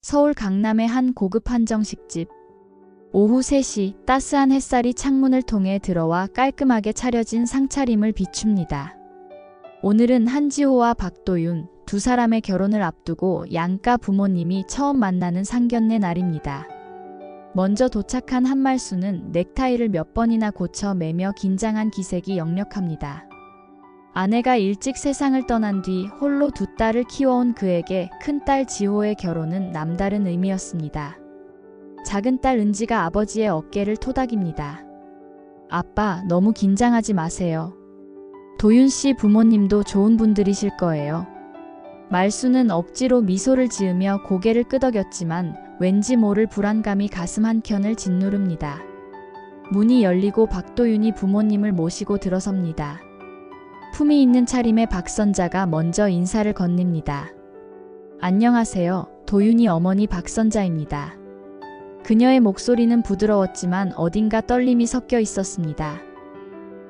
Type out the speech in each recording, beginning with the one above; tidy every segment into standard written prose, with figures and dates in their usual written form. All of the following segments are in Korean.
서울 강남의 한 고급 한정식집. 오후 3시 따스한 햇살이 창문을 통해 들어와 깔끔하게 차려진 상차림을 비춥니다. 오늘은 한지호와 박도윤 두 사람의 결혼을 앞두고 양가 부모님이 처음 만나는 상견례 날입니다. 먼저 도착한 한말수는 넥타이를 몇 번이나 고쳐 매며 긴장한 기색이 역력합니다. 아내가 일찍 세상을 떠난 뒤 홀로 두 딸을 키워온 그에게 큰딸 지호의 결혼은 남다른 의미였습니다. 작은 딸 은지가 아버지의 어깨를 토닥입니다. 아빠, 너무 긴장하지 마세요. 도윤 씨 부모님도 좋은 분들이실 거예요. 말수는 억지로 미소를 지으며 고개를 끄덕였지만 왠지 모를 불안감이 가슴 한켠을 짓누릅니다. 문이 열리고 박도윤이 부모님을 모시고 들어섭니다. 품위 있는 차림의 박선자가 먼저 인사를 건넵니다. 안녕하세요. 도윤이 어머니 박선자입니다. 그녀의 목소리는 부드러웠지만 어딘가 떨림이 섞여 있었습니다.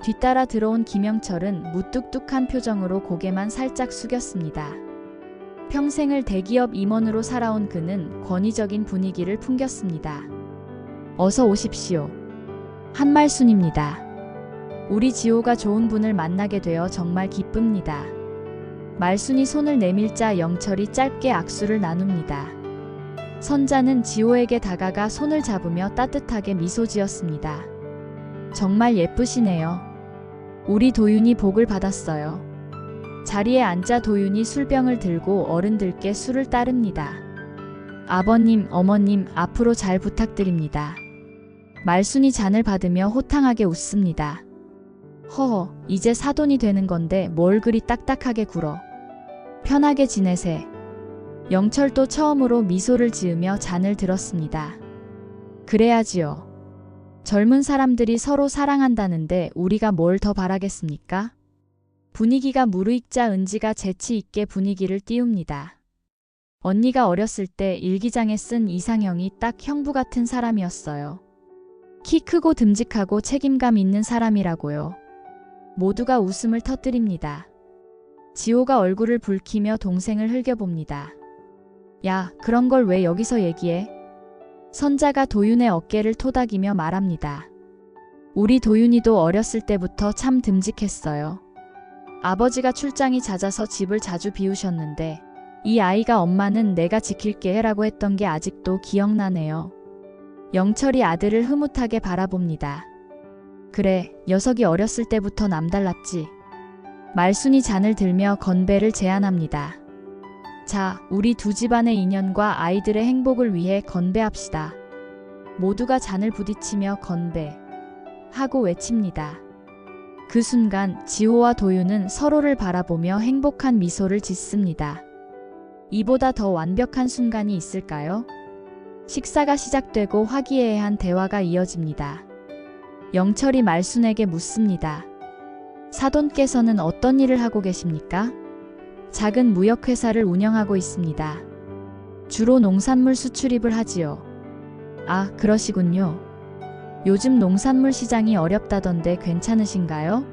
뒤따라 들어온 김영철은 무뚝뚝한 표정으로 고개만 살짝 숙였습니다. 평생을 대기업 임원으로 살아온 그는 권위적인 분위기를 풍겼습니다. 어서 오십시오. 한말순입니다. 우리 지호가 좋은 분을 만나게 되어 정말 기쁩니다. 말순이 손을 내밀자 영철이 짧게 악수를 나눕니다. 선자는 지호에게 다가가 손을 잡으며 따뜻하게 미소 지었습니다. 정말 예쁘시네요. 우리 도윤이 복을 받았어요. 자리에 앉아 도윤이 술병을 들고 어른들께 술을 따릅니다. 아버님, 어머님, 앞으로 잘 부탁드립니다. 말순이 잔을 받으며 호탕하게 웃습니다. 허허, 이제 사돈이 되는 건데 뭘 그리 딱딱하게 굴어. 편하게 지내세. 영철도 처음으로 미소를 지으며 잔을 들었습니다. 그래야지요. 젊은 사람들이 서로 사랑한다는데 우리가 뭘 더 바라겠습니까? 분위기가 무르익자 은지가 재치 있게 분위기를 띄웁니다. 언니가 어렸을 때 일기장에 쓴 이상형이 딱 형부 같은 사람이었어요. 키 크고 듬직하고 책임감 있는 사람이라고요. 모두가 웃음을 터뜨립니다. 지호가 얼굴을 붉히며 동생을 흘겨봅니다. 야, 그런 걸 왜 여기서 얘기해? 선자가 도윤의 어깨를 토닥이며 말합니다. 우리 도윤이도 어렸을 때부터 참 듬직했어요. 아버지가 출장이 잦아서 집을 자주 비우셨는데 이 아이가 엄마는 내가 지킬게 해라고 했던 게 아직도 기억나네요. 영철이 아들을 흐뭇하게 바라봅니다. 그래, 녀석이 어렸을 때부터 남달랐지. 말순이 잔을 들며 건배를 제안합니다. 자, 우리 두 집안의 인연과 아이들의 행복을 위해 건배합시다. 모두가 잔을 부딪히며 건배 하고 외칩니다. 그 순간 지호와 도윤은 서로를 바라보며 행복한 미소를 짓습니다. 이보다 더 완벽한 순간이 있을까요? 식사가 시작되고 화기애애한 대화가 이어집니다. 영철이 말순에게 묻습니다. 사돈께서는 어떤 일을 하고 계십니까? 작은 무역회사를 운영하고 있습니다. 주로 농산물 수출입을 하지요. 아, 그러시군요. 요즘 농산물 시장이 어렵다던데 괜찮으신가요?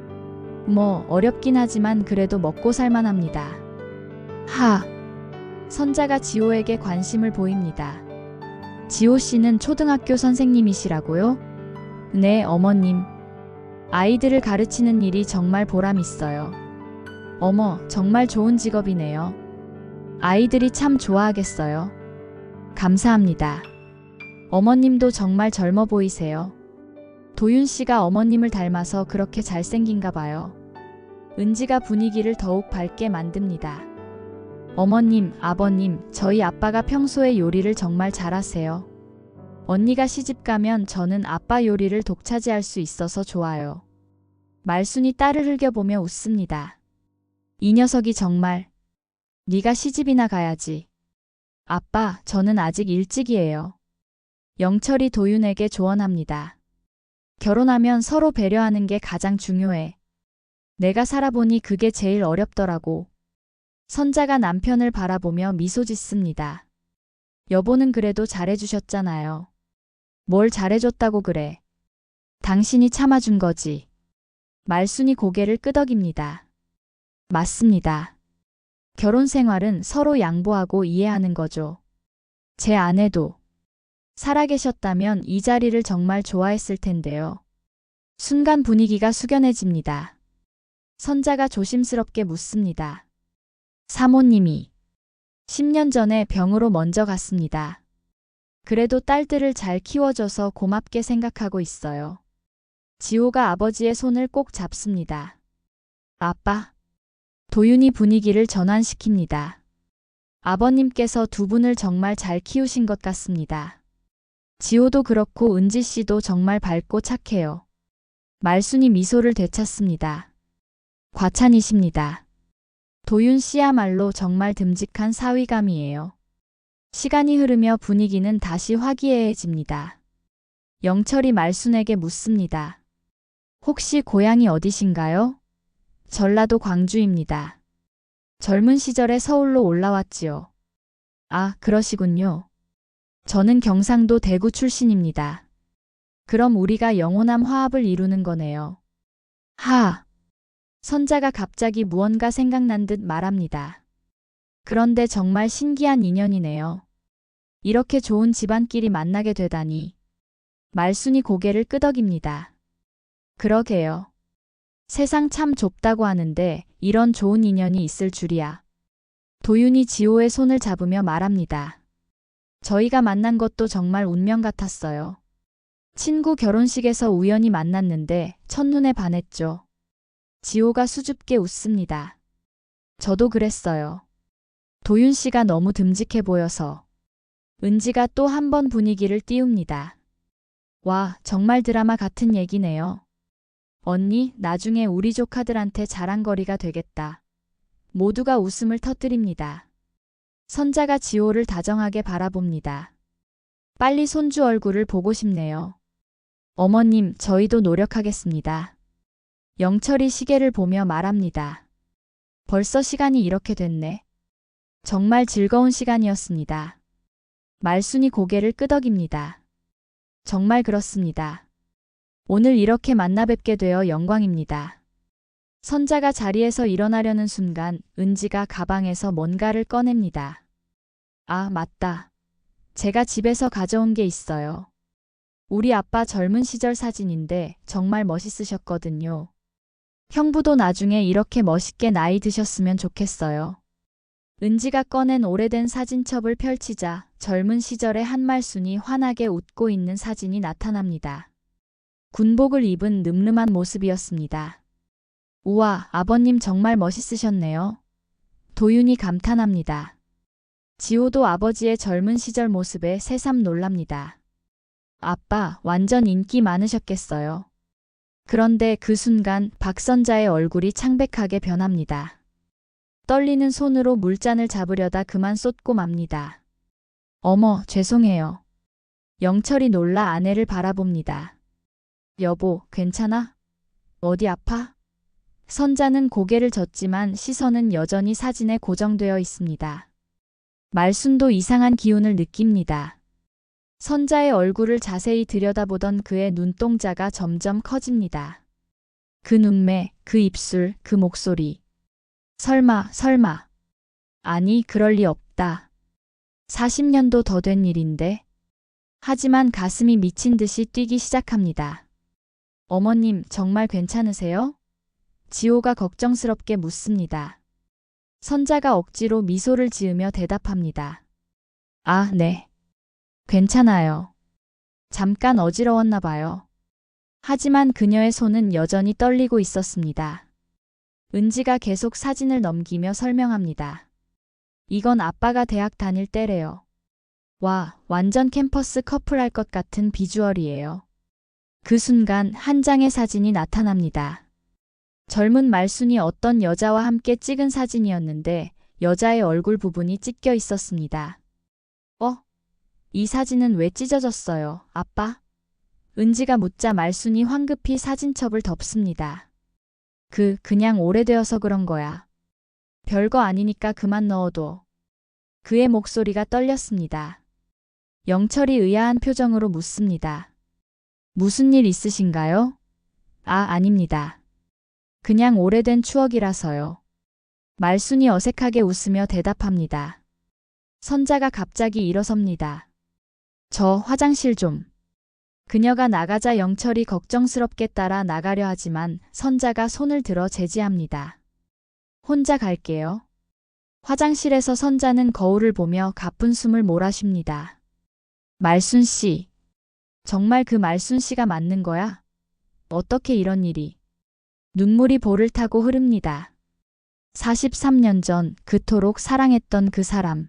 뭐 어렵긴 하지만 그래도 먹고 살만합니다. 하! 선자가 지호에게 관심을 보입니다. 지호 씨는 초등학교 선생님이시라고요? 네, 어머님. 아이들을 가르치는 일이 정말 보람 있어요. 어머, 정말 좋은 직업이네요. 아이들이 참 좋아하겠어요. 감사합니다. 어머님도 정말 젊어 보이세요. 도윤 씨가 어머님을 닮아서 그렇게 잘생긴가 봐요. 은지가 분위기를 더욱 밝게 만듭니다. 어머님, 아버님, 저희 아빠가 평소에 요리를 정말 잘하세요. 언니가 시집가면 저는 아빠 요리를 독차지할 수 있어서 좋아요. 말순이 딸을 흘겨보며 웃습니다. 이 녀석이 정말. 네가 시집이나 가야지. 아빠, 저는 아직 일찍이에요. 영철이 도윤에게 조언합니다. 결혼하면 서로 배려하는 게 가장 중요해. 내가 살아보니 그게 제일 어렵더라고. 선자가 남편을 바라보며 미소 짓습니다. 여보는 그래도 잘해주셨잖아요. 뭘 잘해줬다고 그래. 당신이 참아준 거지. 말순이 고개를 끄덕입니다. 맞습니다. 결혼 생활은 서로 양보하고 이해하는 거죠. 제 아내도 살아계셨다면 이 자리를 정말 좋아했을 텐데요. 순간 분위기가 숙연해집니다. 선자가 조심스럽게 묻습니다. 사모님이 10년 전에 병으로 먼저 갔습니다. 그래도 딸들을 잘 키워줘서 고맙게 생각하고 있어요. 지호가 아버지의 손을 꼭 잡습니다. 아빠. 도윤이 분위기를 전환시킵니다. 아버님께서 두 분을 정말 잘 키우신 것 같습니다. 지호도 그렇고 은지 씨도 정말 밝고 착해요. 말순이 미소를 되찾습니다. 과찬이십니다. 도윤 씨야말로 정말 듬직한 사위감이에요. 시간이 흐르며 분위기는 다시 화기애애해집니다. 영철이 말순에게 묻습니다. 혹시 고향이 어디신가요? 전라도 광주입니다. 젊은 시절에 서울로 올라왔지요. 아, 그러시군요. 저는 경상도 대구 출신입니다. 그럼 우리가 영호남 화합을 이루는 거네요. 하. 선자가 갑자기 무언가 생각난 듯 말합니다. 그런데 정말 신기한 인연이네요. 이렇게 좋은 집안끼리 만나게 되다니. 말순이 고개를 끄덕입니다. 그러게요. 세상 참 좁다고 하는데 이런 좋은 인연이 있을 줄이야. 도윤이 지호의 손을 잡으며 말합니다. 저희가 만난 것도 정말 운명 같았어요. 친구 결혼식에서 우연히 만났는데 첫눈에 반했죠. 지호가 수줍게 웃습니다. 저도 그랬어요. 도윤 씨가 너무 듬직해 보여서. 은지가 또 한 번 분위기를 띄웁니다. 와, 정말 드라마 같은 얘기네요. 언니, 나중에 우리 조카들한테 자랑거리가 되겠다. 모두가 웃음을 터뜨립니다. 선자가 지호를 다정하게 바라봅니다. 빨리 손주 얼굴을 보고 싶네요. 어머님, 저희도 노력하겠습니다. 영철이 시계를 보며 말합니다. 벌써 시간이 이렇게 됐네. 정말 즐거운 시간이었습니다. 말순이 고개를 끄덕입니다. 정말 그렇습니다. 오늘 이렇게 만나 뵙게 되어 영광입니다. 선자가 자리에서 일어나려는 순간 은지가 가방에서 뭔가를 꺼냅니다. 아, 맞다. 제가 집에서 가져온 게 있어요. 우리 아빠 젊은 시절 사진인데 정말 멋있으셨거든요. 형부도 나중에 이렇게 멋있게 나이 드셨으면 좋겠어요. 은지가 꺼낸 오래된 사진첩을 펼치자 젊은 시절의 한말순이 환하게 웃고 있는 사진이 나타납니다. 군복을 입은 늠름한 모습이었습니다. 우와, 아버님 정말 멋있으셨네요. 도윤이 감탄합니다. 지호도 아버지의 젊은 시절 모습에 새삼 놀랍니다. 아빠, 완전 인기 많으셨겠어요. 그런데 그 순간 박선자의 얼굴이 창백하게 변합니다. 떨리는 손으로 물잔을 잡으려다 그만 쏟고 맙니다. 어머, 죄송해요. 영철이 놀라 아내를 바라봅니다. 여보, 괜찮아? 어디 아파? 선자는 고개를 젓지만 시선은 여전히 사진에 고정되어 있습니다. 말순도 이상한 기운을 느낍니다. 선자의 얼굴을 자세히 들여다보던 그의 눈동자가 점점 커집니다. 그 눈매, 그 입술, 그 목소리. 설마. 아니, 그럴 리 없다. 40년도 더 된 일인데. 하지만 가슴이 미친 듯이 뛰기 시작합니다. 어머님, 정말 괜찮으세요? 지호가 걱정스럽게 묻습니다. 선자가 억지로 미소를 지으며 대답합니다. 아, 네. 괜찮아요. 잠깐 어지러웠나 봐요. 하지만 그녀의 손은 여전히 떨리고 있었습니다. 은지가 계속 사진을 넘기며 설명합니다. 이건 아빠가 대학 다닐 때래요. 와, 완전 캠퍼스 커플할 것 같은 비주얼이에요. 그 순간 한 장의 사진이 나타납니다. 젊은 말순이 어떤 여자와 함께 찍은 사진이었는데 여자의 얼굴 부분이 찢겨 있었습니다. 이 사진은 왜 찢어졌어요, 아빠? 은지가 묻자 말순이 황급히 사진첩을 덮습니다. 그냥 오래되어서 그런 거야. 별거 아니니까 그만 넣어둬. 그의 목소리가 떨렸습니다. 영철이 의아한 표정으로 묻습니다. 무슨 일 있으신가요? 아, 아닙니다. 그냥 오래된 추억이라서요. 말순이 어색하게 웃으며 대답합니다. 선자가 갑자기 일어섭니다. 저 화장실 좀. 그녀가 나가자 영철이 걱정스럽게 따라 나가려 하지만 선자가 손을 들어 제지합니다. 혼자 갈게요. 화장실에서 선자는 거울을 보며 가쁜 숨을 몰아쉽니다. 말순 씨. 정말 그 말순 씨가 맞는 거야? 어떻게 이런 일이. 눈물이 볼을 타고 흐릅니다. 43년 전 그토록 사랑했던 그 사람.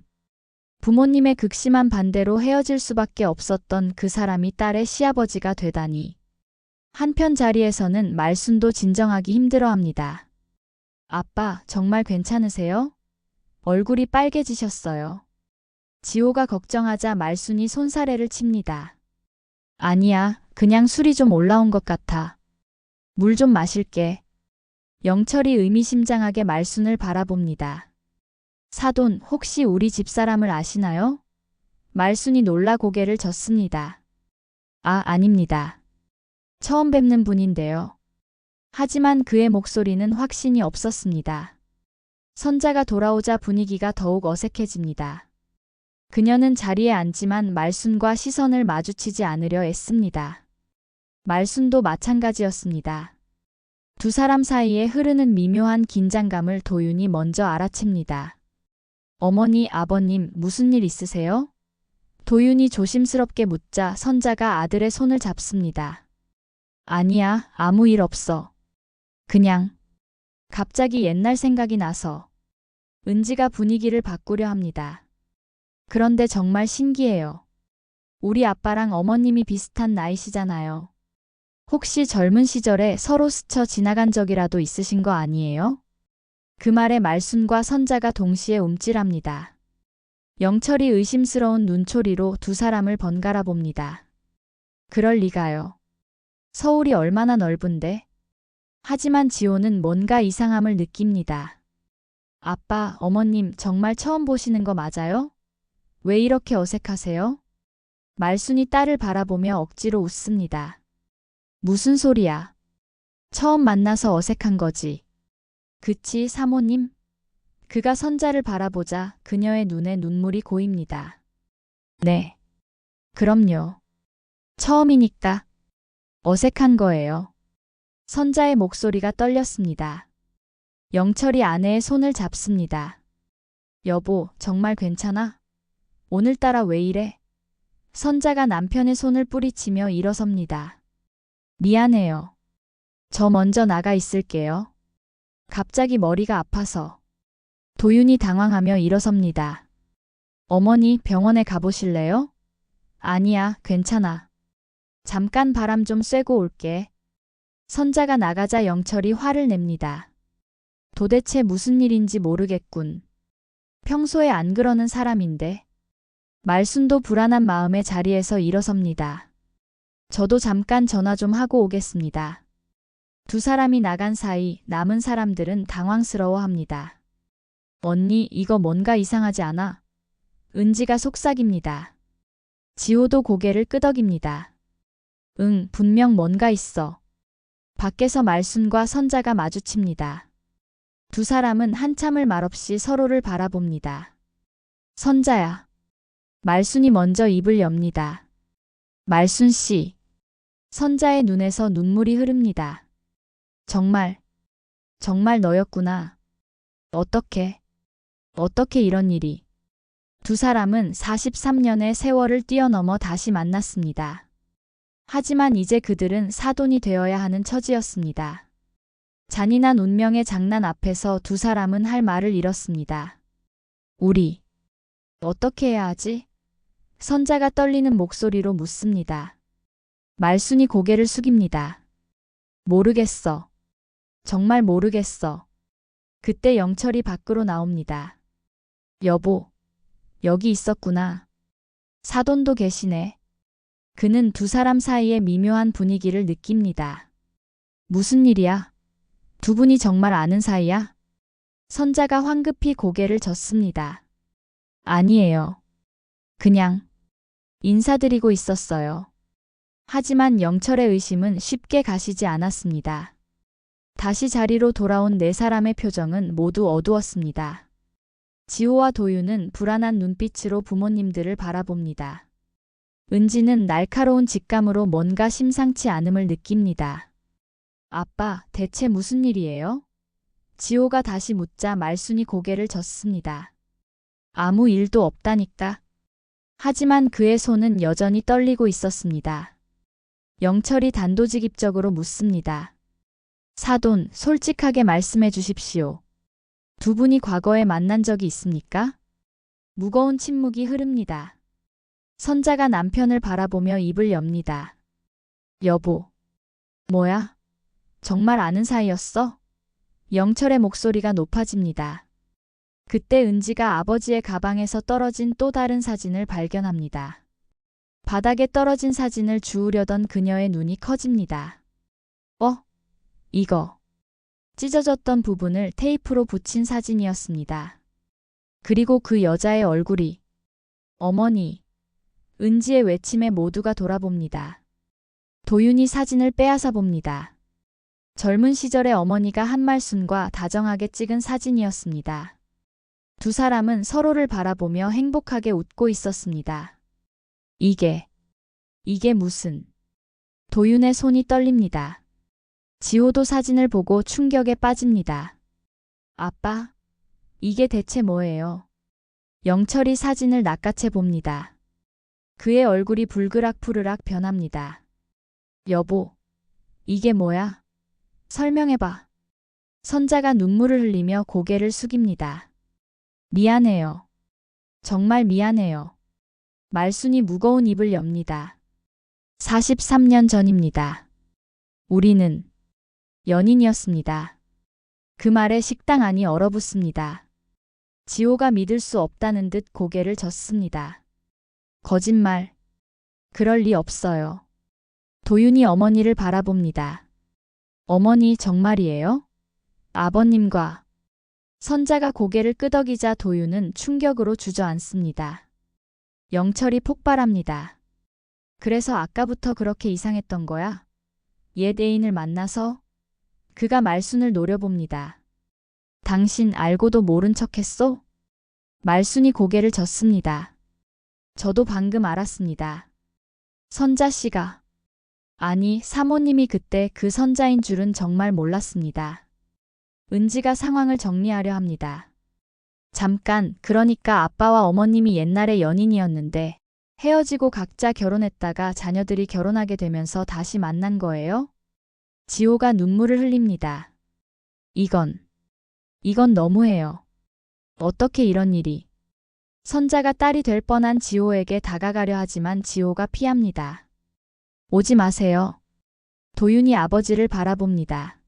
부모님의 극심한 반대로 헤어질 수밖에 없었던 그 사람이 딸의 시아버지가 되다니. 한편 자리에서는 말순도 진정하기 힘들어합니다. 아빠, 정말 괜찮으세요? 얼굴이 빨개지셨어요. 지호가 걱정하자 말순이 손사래를 칩니다. 아니야, 그냥 술이 좀 올라온 것 같아. 물 좀 마실게. 영철이 의미심장하게 말순을 바라봅니다. 사돈, 혹시 우리 집사람을 아시나요? 말순이 놀라 고개를 젓습니다. 아, 아닙니다. 처음 뵙는 분인데요. 하지만 그의 목소리는 확신이 없었습니다. 선자가 돌아오자 분위기가 더욱 어색해집니다. 그녀는 자리에 앉지만 말순과 시선을 마주치지 않으려 애씁니다. 말순도 마찬가지였습니다. 두 사람 사이에 흐르는 미묘한 긴장감을 도윤이 먼저 알아챕니다. 어머니, 아버님, 무슨 일 있으세요? 도윤이 조심스럽게 묻자 선자가 아들의 손을 잡습니다. 아니야, 아무 일 없어. 그냥. 갑자기 옛날 생각이 나서. 은지가 분위기를 바꾸려 합니다. 그런데 정말 신기해요. 우리 아빠랑 어머님이 비슷한 나이시잖아요. 혹시 젊은 시절에 서로 스쳐 지나간 적이라도 있으신 거 아니에요? 그 말에 말순과 선자가 동시에 움찔합니다. 영철이 의심스러운 눈초리로 두 사람을 번갈아 봅니다. 그럴 리가요. 서울이 얼마나 넓은데? 하지만 지호는 뭔가 이상함을 느낍니다. 아빠, 어머님 정말 처음 보시는 거 맞아요? 왜 이렇게 어색하세요? 말순이 딸을 바라보며 억지로 웃습니다. 무슨 소리야? 처음 만나서 어색한 거지. 그치, 사모님? 그가 선자를 바라보자 그녀의 눈에 눈물이 고입니다. 네. 그럼요. 처음이니까. 어색한 거예요. 선자의 목소리가 떨렸습니다. 영철이 아내의 손을 잡습니다. 여보, 정말 괜찮아? 오늘따라 왜 이래? 선자가 남편의 손을 뿌리치며 일어섭니다. 미안해요. 저 먼저 나가 있을게요. 갑자기 머리가 아파서. 도윤이 당황하며 일어섭니다. 어머니, 병원에 가보실래요? 아니야, 괜찮아. 잠깐 바람 좀 쐬고 올게. 선자가 나가자 영철이 화를 냅니다. 도대체 무슨 일인지 모르겠군. 평소에 안 그러는 사람인데. 말순도 불안한 마음에 자리에서 일어섭니다. 저도 잠깐 전화 좀 하고 오겠습니다. 두 사람이 나간 사이 남은 사람들은 당황스러워합니다. 언니, 이거 뭔가 이상하지 않아? 은지가 속삭입니다. 지호도 고개를 끄덕입니다. 응, 분명 뭔가 있어. 밖에서 말순과 선자가 마주칩니다. 두 사람은 한참을 말없이 서로를 바라봅니다. 선자야. 말순이 먼저 입을 엽니다. 말순 씨. 선자의 눈에서 눈물이 흐릅니다. 정말 너였구나. 어떻게 이런 일이. 두 사람은 43년의 세월을 뛰어넘어 다시 만났습니다. 하지만 이제 그들은 사돈이 되어야 하는 처지였습니다. 잔인한 운명의 장난 앞에서 두 사람은 할 말을 잃었습니다. 우리 어떻게 해야 하지? 선자가 떨리는 목소리로 묻습니다. 말순이 고개를 숙입니다. 모르겠어. 정말 모르겠어. 그때 영철이 밖으로 나옵니다. 여보, 여기 있었구나. 사돈도 계시네. 그는 두 사람 사이의 미묘한 분위기를 느낍니다. 무슨 일이야? 두 분이 정말 아는 사이야? 선자가 황급히 고개를 젓습니다. 아니에요. 그냥 인사드리고 있었어요. 하지만 영철의 의심은 쉽게 가시지 않았습니다. 다시 자리로 돌아온 네 사람의 표정은 모두 어두웠습니다. 지호와 도윤은 불안한 눈빛으로 부모님들을 바라봅니다. 은지는 날카로운 직감으로 뭔가 심상치 않음을 느낍니다. 아빠, 대체 무슨 일이에요? 지호가 다시 묻자 말순이 고개를 젓습니다. 아무 일도 없다니까. 하지만 그의 손은 여전히 떨리고 있었습니다. 영철이 단도직입적으로 묻습니다. 사돈, 솔직하게 말씀해 주십시오. 두 분이 과거에 만난 적이 있습니까? 무거운 침묵이 흐릅니다. 선자가 남편을 바라보며 입을 엽니다. 여보. 뭐야? 정말 아는 사이였어? 영철의 목소리가 높아집니다. 그때 은지가 아버지의 가방에서 떨어진 또 다른 사진을 발견합니다. 바닥에 떨어진 사진을 주우려던 그녀의 눈이 커집니다. 이거. 찢어졌던 부분을 테이프로 붙인 사진이었습니다. 그리고 그 여자의 얼굴이. 어머니. 은지의 외침에 모두가 돌아봅니다. 도윤이 사진을 빼앗아 봅니다. 젊은 시절의 어머니가 한 말씀과 다정하게 찍은 사진이었습니다. 두 사람은 서로를 바라보며 행복하게 웃고 있었습니다. 이게 무슨. 도윤의 손이 떨립니다. 지호도 사진을 보고 충격에 빠집니다. 아빠, 이게 대체 뭐예요? 영철이 사진을 낚아채 봅니다. 그의 얼굴이 불그락푸르락 변합니다. 여보, 이게 뭐야? 설명해봐. 선자가 눈물을 흘리며 고개를 숙입니다. 미안해요. 정말 미안해요. 말순이 무거운 입을 엽니다. 43년 전입니다. 우리는 연인이었습니다. 그 말에 식당 안이 얼어붙습니다. 지호가 믿을 수 없다는 듯 고개를 젓습니다. 거짓말. 그럴 리 없어요. 도윤이 어머니를 바라봅니다. 어머니 정말이에요? 아버님과. 선자가 고개를 끄덕이자 도윤은 충격으로 주저앉습니다. 영철이 폭발합니다. 그래서 아까부터 그렇게 이상했던 거야? 옛 애인을 만나서? 그가 말순을 노려봅니다. 당신 알고도 모른 척했소? 말순이 고개를 젓습니다. 저도 방금 알았습니다. 선자 씨가. 아니, 사모님이 그때 그 선자인 줄은 정말 몰랐습니다. 은지가 상황을 정리하려 합니다. 잠깐, 그러니까 아빠와 어머님이 옛날에 연인이었는데 헤어지고 각자 결혼했다가 자녀들이 결혼하게 되면서 다시 만난 거예요? 지호가 눈물을 흘립니다. 이건 너무해요. 어떻게 이런 일이. 선자가 딸이 될 뻔한 지호에게 다가가려 하지만 지호가 피합니다. 오지 마세요. 도윤이 아버지를 바라봅니다.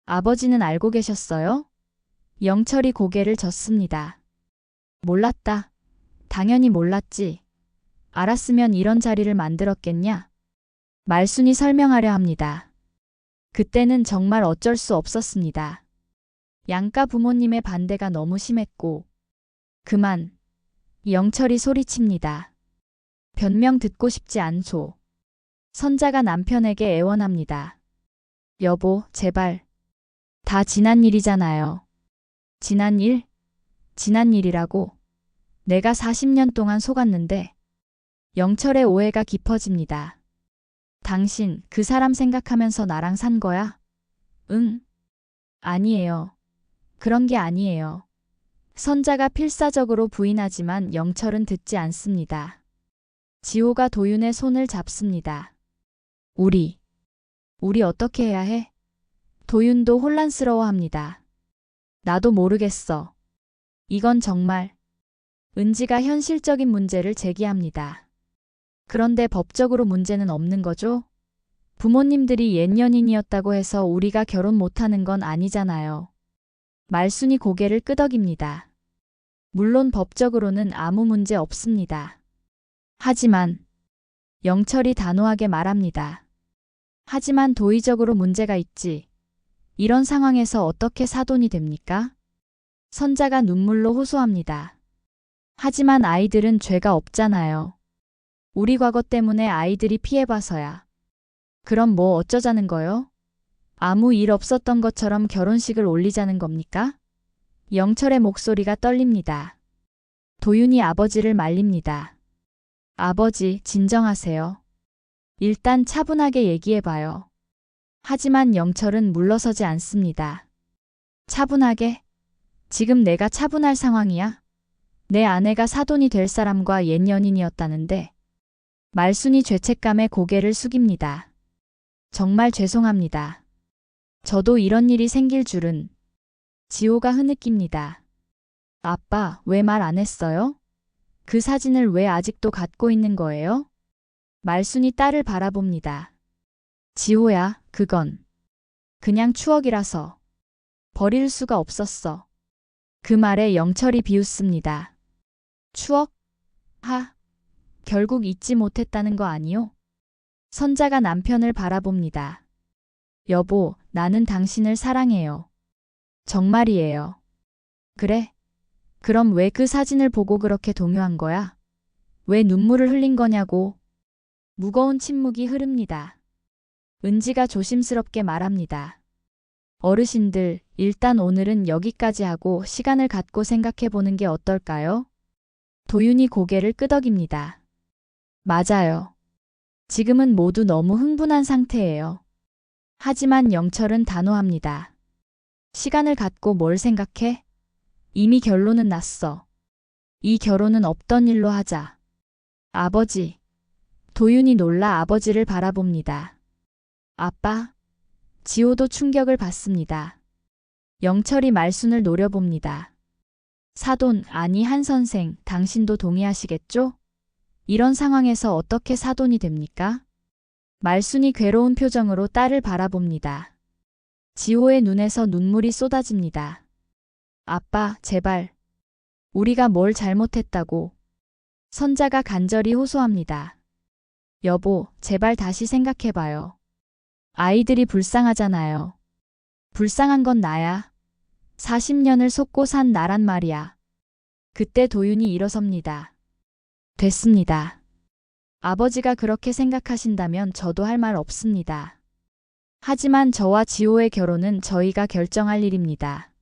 아버지는 알고 계셨어요? 영철이 고개를 젓습니다. 몰랐다. 당연히 몰랐지. 알았으면 이런 자리를 만들었겠냐? 말순이 설명하려 합니다. 그때는 정말 어쩔 수 없었습니다. 양가 부모님의 반대가 너무 심했고. 그만. 영철이 소리칩니다. 변명 듣고 싶지 않소. 선자가 남편에게 애원합니다. 여보, 제발. 다 지난 일이잖아요. 지난 일? 지난 일이라고. 내가 40년 동안 속았는데. 영철의 오해가 깊어집니다. 당신 그 사람 생각하면서 나랑 산 거야? 응. 아니에요. 그런 게 아니에요. 선자가 필사적으로 부인하지만 영철은 듣지 않습니다. 지호가 도윤의 손을 잡습니다. 우리 어떻게 해야 해? 도윤도 혼란스러워합니다. 나도 모르겠어. 이건 정말. 은지가 현실적인 문제를 제기합니다. 그런데 법적으로 문제는 없는 거죠? 부모님들이 옛 연인이었다고 해서 우리가 결혼 못하는 건 아니잖아요. 말순이 고개를 끄덕입니다. 물론 법적으로는 아무 문제 없습니다. 하지만 영철이 단호하게 말합니다. 하지만 도의적으로 문제가 있지. 이런 상황에서 어떻게 사돈이 됩니까? 선자가 눈물로 호소합니다. 하지만 아이들은 죄가 없잖아요. 우리 과거 때문에 아이들이 피해봐서야. 그럼 뭐 어쩌자는 거요? 아무 일 없었던 것처럼 결혼식을 올리자는 겁니까? 영철의 목소리가 떨립니다. 도윤이 아버지를 말립니다. 아버지, 진정하세요. 일단 차분하게 얘기해봐요. 하지만 영철은 물러서지 않습니다. 차분하게? 지금 내가 차분할 상황이야? 내 아내가 사돈이 될 사람과 옛 연인이었다는데. 말순이 죄책감에 고개를 숙입니다. 정말 죄송합니다. 저도 이런 일이 생길 줄은. 지호가 흐느낍니다. 아빠, 왜 말 안 했어요? 그 사진을 왜 아직도 갖고 있는 거예요? 말순이 딸을 바라봅니다. 지호야, 그건 그냥 추억이라서 버릴 수가 없었어. 그 말에 영철이 비웃습니다. 추억? 결국 잊지 못했다는 거 아니요? 선자가 남편을 바라봅니다. 여보, 나는 당신을 사랑해요. 정말이에요. 그래? 그럼 왜 그 사진을 보고 그렇게 동요한 거야? 왜 눈물을 흘린 거냐고? 무거운 침묵이 흐릅니다. 은지가 조심스럽게 말합니다. 어르신들, 일단 오늘은 여기까지 하고 시간을 갖고 생각해 보는 게 어떨까요? 도윤이 고개를 끄덕입니다. 맞아요. 지금은 모두 너무 흥분한 상태예요. 하지만 영철은 단호합니다. 시간을 갖고 뭘 생각해? 이미 결론은 났어. 이 결혼은 없던 일로 하자. 아버지. 도윤이 놀라 아버지를 바라봅니다. 아빠. 지호도 충격을 받습니다. 영철이 말순을 노려봅니다. 사돈, 아니 한 선생, 당신도 동의하시겠죠? 이런 상황에서 어떻게 사돈이 됩니까? 말순이 괴로운 표정으로 딸을 바라봅니다. 지호의 눈에서 눈물이 쏟아집니다. 아빠, 제발. 우리가 뭘 잘못했다고. 선자가 간절히 호소합니다. 여보, 제발 다시 생각해봐요. 아이들이 불쌍하잖아요. 불쌍한 건 나야. 40년을 속고 산 나란 말이야. 그때 도윤이 일어섭니다. 됐습니다. 아버지가 그렇게 생각하신다면 저도 할 말 없습니다. 하지만 저와 지호의 결혼은 저희가 결정할 일입니다.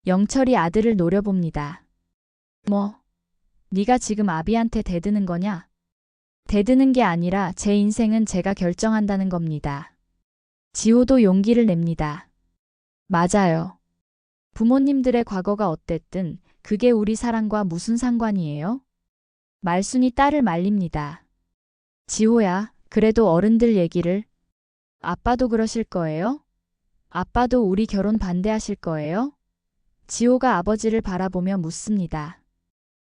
영철이 아들을 노려봅니다. 뭐? 네가 지금 아비한테 대드는 거냐? 대드는 게 아니라 제 인생은 제가 결정한다는 겁니다. 지호도 용기를 냅니다. 맞아요. 부모님들의 과거가 어땠든 그게 우리 사랑과 무슨 상관이에요? 말순이 딸을 말립니다. 지호야, 그래도 어른들 얘기를. 아빠도 그러실 거예요? 아빠도 우리 결혼 반대하실 거예요? 지호가 아버지를 바라보며 묻습니다.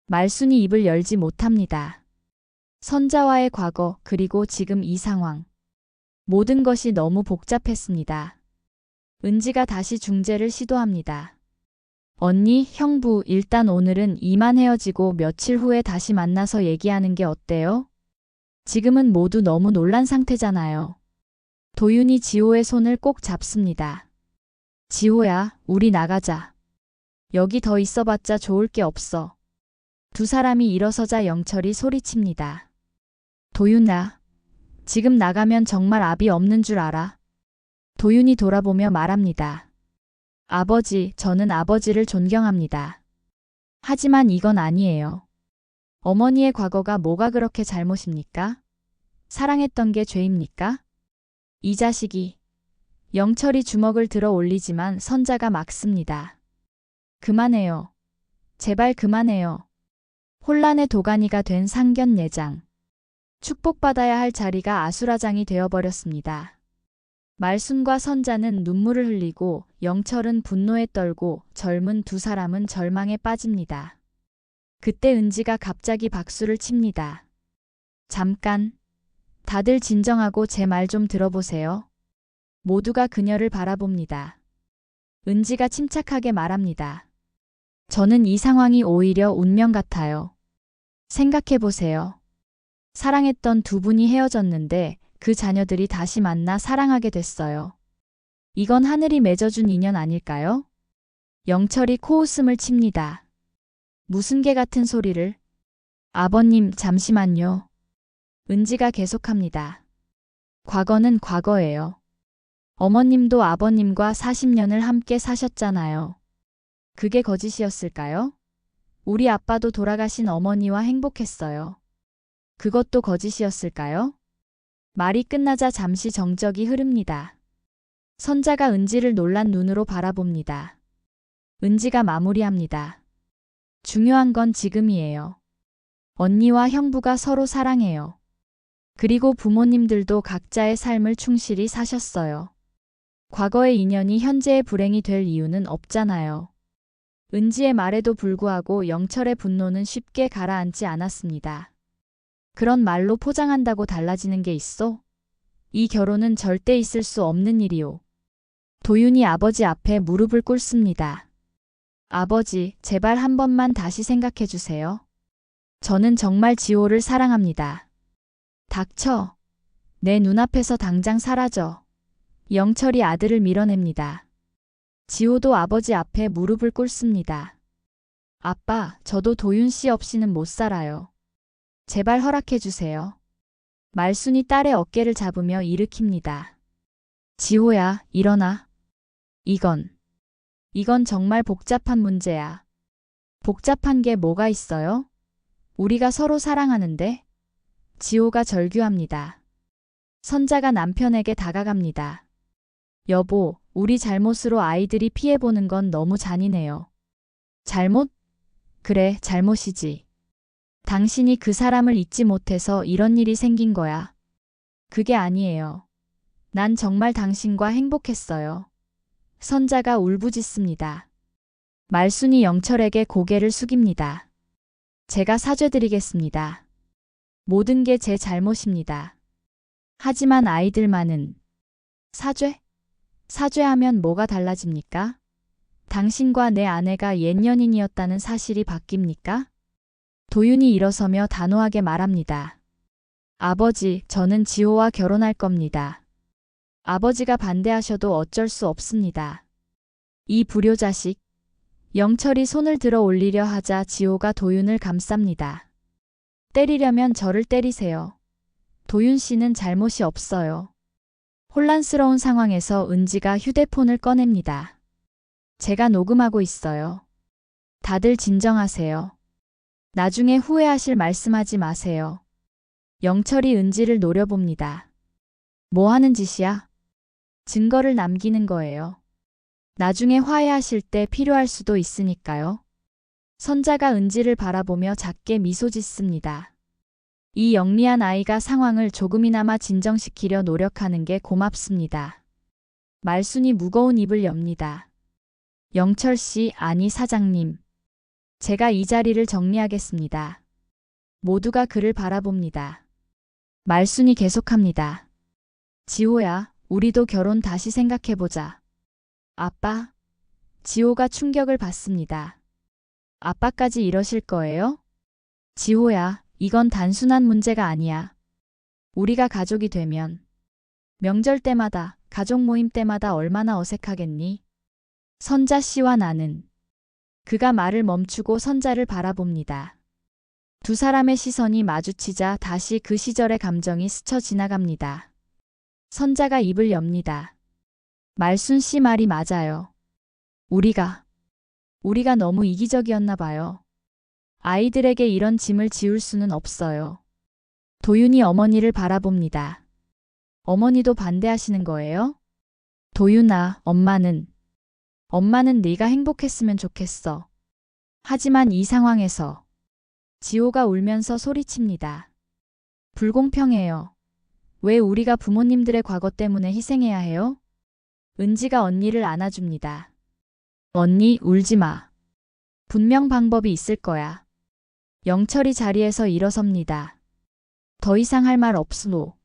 말순이 입을 열지 못합니다. 선자와의 과거, 그리고 지금 이 상황. 모든 것이 너무 복잡했습니다. 은지가 다시 중재를 시도합니다. 언니, 형부, 일단 오늘은 이만 헤어지고 며칠 후에 다시 만나서 얘기하는 게 어때요? 지금은 모두 너무 놀란 상태잖아요. 도윤이 지호의 손을 꼭 잡습니다. 지호야, 우리 나가자. 여기 더 있어봤자 좋을 게 없어. 두 사람이 일어서자 영철이 소리칩니다. 도윤아, 지금 나가면 정말 압이 없는 줄 알아. 도윤이 돌아보며 말합니다. 아버지, 저는 아버지를 존경합니다. 하지만 이건 아니에요. 어머니의 과거가 뭐가 그렇게 잘못입니까? 사랑했던 게 죄입니까? 이 자식이. 영철이 주먹을 들어 올리지만 선자가 막습니다. 그만해요. 제발 그만해요. 혼란의 도가니가 된 상견례장. 축복받아야 할 자리가 아수라장이 되어버렸습니다. 말순과 선자는 눈물을 흘리고 영철은 분노에 떨고 젊은 두 사람은 절망에 빠집니다. 그때 은지가 갑자기 박수를 칩니다. 잠깐. 다들 진정하고 제 말 좀 들어보세요. 모두가 그녀를 바라봅니다. 은지가 침착하게 말합니다. 저는 이 상황이 오히려 운명 같아요. 생각해보세요. 사랑했던 두 분이 헤어졌는데 그 자녀들이 다시 만나 사랑하게 됐어요. 이건 하늘이 맺어준 인연 아닐까요? 영철이 코웃음을 칩니다. 무슨 개 같은 소리를. 아버님, 잠시만요. 은지가 계속합니다. 과거는 과거예요. 어머님도 아버님과 40년을 함께 사셨잖아요. 그게 거짓이었을까요? 우리 아빠도 돌아가신 어머니와 행복했어요. 그것도 거짓이었을까요? 말이 끝나자 잠시 정적이 흐릅니다. 선자가 은지를 놀란 눈으로 바라봅니다. 은지가 마무리합니다. 중요한 건 지금이에요. 언니와 형부가 서로 사랑해요. 그리고 부모님들도 각자의 삶을 충실히 사셨어요. 과거의 인연이 현재의 불행이 될 이유는 없잖아요. 은지의 말에도 불구하고 영철의 분노는 쉽게 가라앉지 않았습니다. 그런 말로 포장한다고 달라지는 게 있어? 이 결혼은 절대 있을 수 없는 일이오. 도윤이 아버지 앞에 무릎을 꿇습니다. 아버지, 제발 한 번만 다시 생각해 주세요. 저는 정말 지호를 사랑합니다. 닥쳐. 내 눈앞에서 당장 사라져. 영철이 아들을 밀어냅니다. 지호도 아버지 앞에 무릎을 꿇습니다. 아빠, 저도 도윤 씨 없이는 못 살아요. 제발 허락해 주세요. 말순이 딸의 어깨를 잡으며 일으킵니다. 지호야, 일어나. 이건 정말 복잡한 문제야. 복잡한 게 뭐가 있어요? 우리가 서로 사랑하는데? 지호가 절규합니다. 선자가 남편에게 다가갑니다. 여보, 우리 잘못으로 아이들이 피해보는 건 너무 잔인해요. 잘못? 그래, 잘못이지. 당신이 그 사람을 잊지 못해서 이런 일이 생긴 거야. 그게 아니에요. 난 정말 당신과 행복했어요. 선자가 울부짖습니다. 말순이 영철에게 고개를 숙입니다. 제가 사죄드리겠습니다. 모든 게 제 잘못입니다. 하지만 아이들만은 사죄? 사죄하면 뭐가 달라집니까? 당신과 내 아내가 옛 연인이었다는 사실이 바뀝니까? 도윤이 일어서며 단호하게 말합니다. 아버지, 저는 지호와 결혼할 겁니다. 아버지가 반대하셔도 어쩔 수 없습니다. 이 불효자식. 영철이 손을 들어 올리려 하자 지호가 도윤을 감쌉니다. 때리려면 저를 때리세요. 도윤 씨는 잘못이 없어요. 혼란스러운 상황에서 은지가 휴대폰을 꺼냅니다. 제가 녹음하고 있어요. 다들 진정하세요. 나중에 후회하실 말씀하지 마세요. 영철이 은지를 노려봅니다. 뭐 하는 짓이야? 증거를 남기는 거예요. 나중에 화해하실 때 필요할 수도 있으니까요. 선자가 은지를 바라보며 작게 미소 짓습니다. 이 영리한 아이가 상황을 조금이나마 진정시키려 노력하는 게 고맙습니다. 말순이 무거운 입을 엽니다. 영철 씨, 아니 사장님. 제가 이 자리를 정리하겠습니다. 모두가 그를 바라봅니다. 말순이 계속합니다. 지호야, 우리도 결혼 다시 생각해보자. 아빠? 지호가 충격을 받습니다. 아빠까지 이러실 거예요? 지호야, 이건 단순한 문제가 아니야. 우리가 가족이 되면 명절 때마다, 가족 모임 때마다 얼마나 어색하겠니? 선자 씨와 나는. 그가 말을 멈추고 선자를 바라봅니다. 두 사람의 시선이 마주치자 다시 그 시절의 감정이 스쳐 지나갑니다. 선자가 입을 엽니다. 말순 씨 말이 맞아요. 우리가 너무 이기적이었나 봐요. 아이들에게 이런 짐을 지울 수는 없어요. 도윤이 어머니를 바라봅니다. 어머니도 반대하시는 거예요? 도윤아, 엄마는 네가 행복했으면 좋겠어. 하지만 이 상황에서 지호가 울면서 소리칩니다. 불공평해요. 왜 우리가 부모님들의 과거 때문에 희생해야 해요? 은지가 언니를 안아줍니다. 언니, 울지 마. 분명 방법이 있을 거야. 영철이 자리에서 일어섭니다. 더 이상 할 말 없소.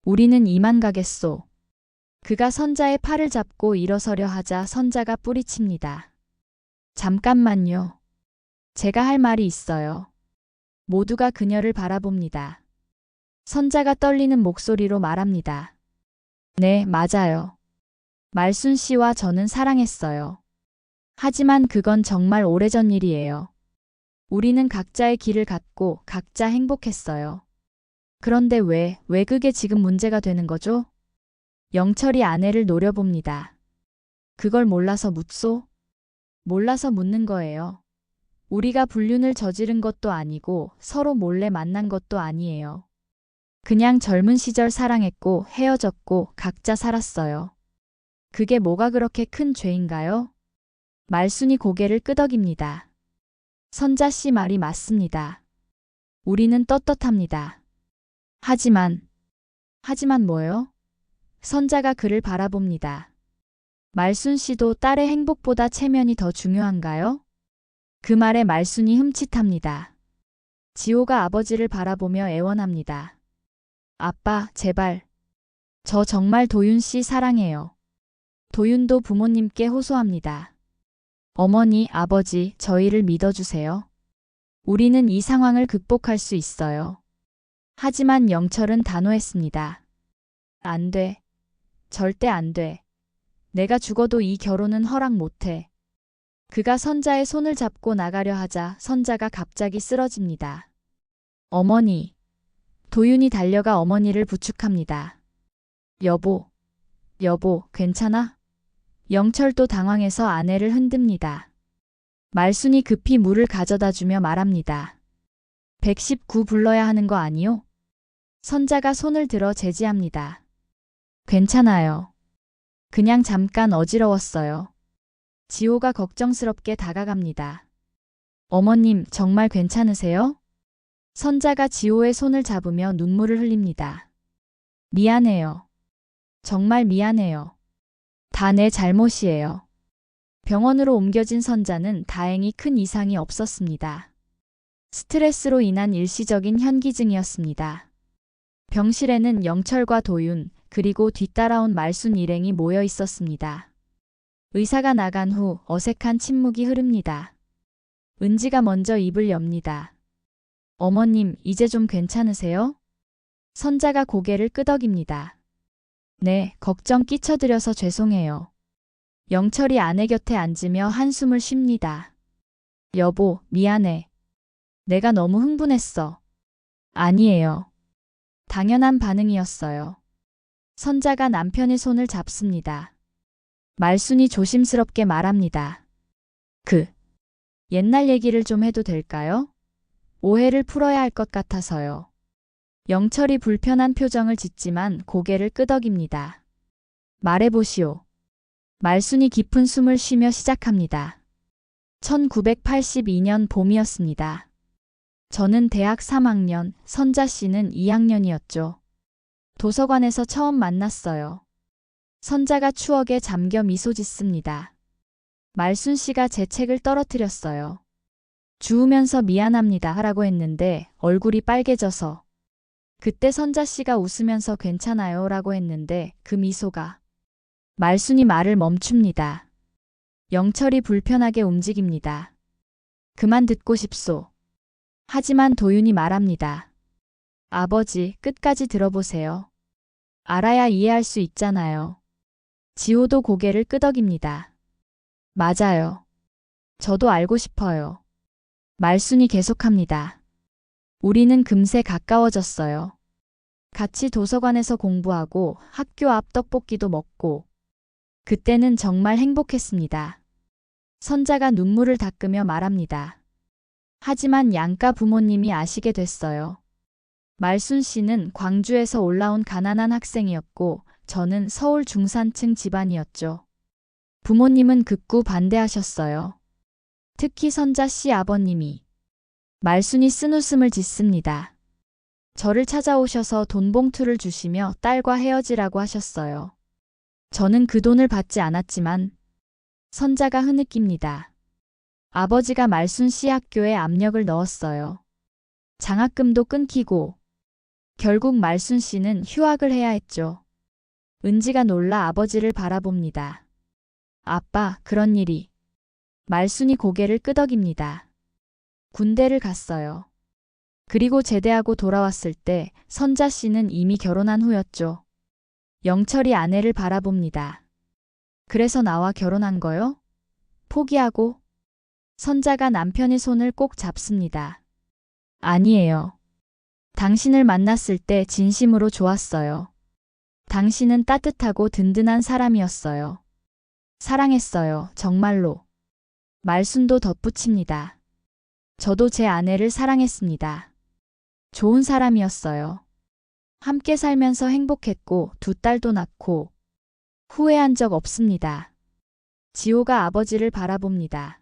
우리는 이만 가겠소. 그가 선자의 팔을 잡고 일어서려 하자 선자가 뿌리칩니다. 잠깐만요. 제가 할 말이 있어요. 모두가 그녀를 바라봅니다. 선자가 떨리는 목소리로 말합니다. 네, 맞아요. 말순 씨와 저는 사랑했어요. 하지만 그건 정말 오래전 일이에요. 우리는 각자의 길을 갔고 각자 행복했어요. 그런데 왜 그게 지금 문제가 되는 거죠? 영철이 아내를 노려봅니다. 그걸 몰라서 묻소? 몰라서 묻는 거예요. 우리가 불륜을 저지른 것도 아니고 서로 몰래 만난 것도 아니에요. 그냥 젊은 시절 사랑했고 헤어졌고 각자 살았어요. 그게 뭐가 그렇게 큰 죄인가요? 말순이 고개를 끄덕입니다. 선자 씨 말이 맞습니다. 우리는 떳떳합니다. 하지만 뭐요? 선자가 그를 바라봅니다. 말순 씨도 딸의 행복보다 체면이 더 중요한가요? 그 말에 말순이 흠칫합니다. 지호가 아버지를 바라보며 애원합니다. 아빠, 제발. 저 정말 도윤 씨 사랑해요. 도윤도 부모님께 호소합니다. 어머니, 아버지, 저희를 믿어주세요. 우리는 이 상황을 극복할 수 있어요. 하지만 영철은 단호했습니다. 안 돼. 절대 안 돼. 내가 죽어도 이 결혼은 허락 못해. 그가 선자의 손을 잡고 나가려 하자 선자가 갑자기 쓰러집니다. 어머니. 도윤이 달려가 어머니를 부축합니다. 여보, 괜찮아? 영철도 당황해서 아내를 흔듭니다. 말순이 급히 물을 가져다 주며 말합니다. 119 불러야 하는 거 아니요? 선자가 손을 들어 제지합니다. 괜찮아요. 그냥 잠깐 어지러웠어요. 지호가 걱정스럽게 다가갑니다. 어머님, 정말 괜찮으세요? 선자가 지호의 손을 잡으며 눈물을 흘립니다. 미안해요. 정말 미안해요. 다 내 잘못이에요. 병원으로 옮겨진 선자는 다행히 큰 이상이 없었습니다. 스트레스로 인한 일시적인 현기증이었습니다. 병실에는 영철과 도윤, 그리고 뒤따라온 말순 일행이 모여 있었습니다. 의사가 나간 후 어색한 침묵이 흐릅니다. 은지가 먼저 입을 엽니다. 어머님, 이제 좀 괜찮으세요? 선자가 고개를 끄덕입니다. 네, 걱정 끼쳐드려서 죄송해요. 영철이 아내 곁에 앉으며 한숨을 쉽니다. 여보, 미안해. 내가 너무 흥분했어. 아니에요. 당연한 반응이었어요. 선자가 남편의 손을 잡습니다. 말순이 조심스럽게 말합니다. 옛날 얘기를 좀 해도 될까요? 오해를 풀어야 할 것 같아서요. 영철이 불편한 표정을 짓지만 고개를 끄덕입니다. 말해보시오. 말순이 깊은 숨을 쉬며 시작합니다. 1982년 봄이었습니다. 저는 대학 3학년, 선자 씨는 2학년이었죠. 도서관에서 처음 만났어요. 선자가 추억에 잠겨 미소 짓습니다. 말순 씨가 제 책을 떨어뜨렸어요. 주우면서 미안합니다 하라고 했는데 얼굴이 빨개져서. 그때 선자 씨가 웃으면서 괜찮아요 라고 했는데 그 미소가. 말순이 말을 멈춥니다. 영철이 불편하게 움직입니다. 그만 듣고 싶소. 하지만 도윤이 말합니다. 아버지, 끝까지 들어보세요. 알아야 이해할 수 있잖아요. 지호도 고개를 끄덕입니다. 맞아요. 저도 알고 싶어요. 말순이 계속합니다. 우리는 금세 가까워졌어요. 같이 도서관에서 공부하고 학교 앞 떡볶이도 먹고. 그때는 정말 행복했습니다. 선자가 눈물을 닦으며 말합니다. 하지만 양가 부모님이 아시게 됐어요. 말순 씨는 광주에서 올라온 가난한 학생이었고 저는 서울 중산층 집안이었죠. 부모님은 극구 반대하셨어요. 특히 선자 씨 아버님이. 말순이 쓴웃음을 짓습니다. 저를 찾아오셔서 돈 봉투를 주시며 딸과 헤어지라고 하셨어요. 저는 그 돈을 받지 않았지만 선자가 흐느낍니다. 아버지가 말순 씨 학교에 압력을 넣었어요. 장학금도 끊기고 결국 말순 씨는 휴학을 해야 했죠. 은지가 놀라 아버지를 바라봅니다. 아빠, 그런 일이. 말순이 고개를 끄덕입니다. 군대를 갔어요. 그리고 제대하고 돌아왔을 때 선자 씨는 이미 결혼한 후였죠. 영철이 아내를 바라봅니다. 그래서 나와 결혼한 거요? 포기하고? 선자가 남편의 손을 꼭 잡습니다. 아니에요. 당신을 만났을 때 진심으로 좋았어요. 당신은 따뜻하고 든든한 사람이었어요. 사랑했어요, 정말로. 말순도 덧붙입니다. 저도 제 아내를 사랑했습니다. 좋은 사람이었어요. 함께 살면서 행복했고 2딸도 낳고 후회한 적 없습니다. 지호가 아버지를 바라봅니다.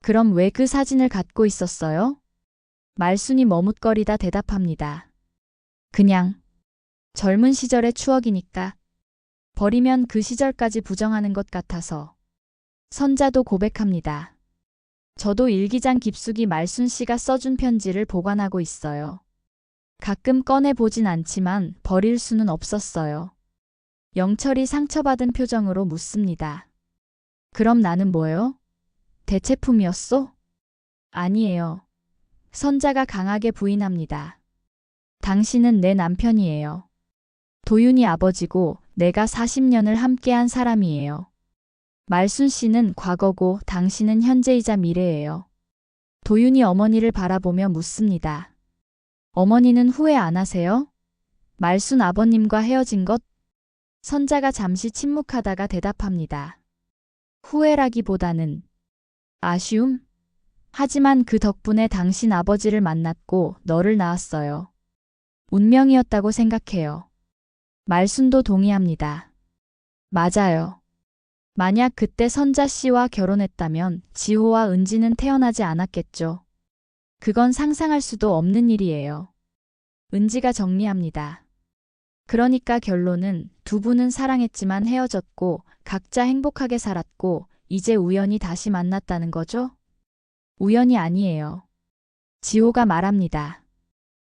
그럼 왜 그 사진을 갖고 있었어요? 말순이 머뭇거리다 대답합니다. 그냥 젊은 시절의 추억이니까. 버리면 그 시절까지 부정하는 것 같아서. 선자도 고백합니다. 저도 일기장 깊숙이 말순 씨가 써준 편지를 보관하고 있어요. 가끔 꺼내 보진 않지만 버릴 수는 없었어요. 영철이 상처받은 표정으로 묻습니다. 그럼 나는 뭐예요? 대체품이었어? 아니에요. 선자가 강하게 부인합니다. 당신은 내 남편이에요. 도윤이 아버지고 내가 40년을 함께한 사람이에요. 말순 씨는 과거고 당신은 현재이자 미래예요. 도윤이 어머니를 바라보며 묻습니다. 어머니는 후회 안 하세요? 말순 아버님과 헤어진 것? 선자가 잠시 침묵하다가 대답합니다. 후회라기보다는 아쉬움? 하지만 그 덕분에 당신 아버지를 만났고 너를 낳았어요. 운명이었다고 생각해요. 말순도 동의합니다. 맞아요. 만약 그때 선자 씨와 결혼했다면 지호와 은지는 태어나지 않았겠죠. 그건 상상할 수도 없는 일이에요. 은지가 정리합니다. 그러니까 결론은 두 분은 사랑했지만 헤어졌고 각자 행복하게 살았고 이제 우연히 다시 만났다는 거죠? 우연이 아니에요. 지호가 말합니다.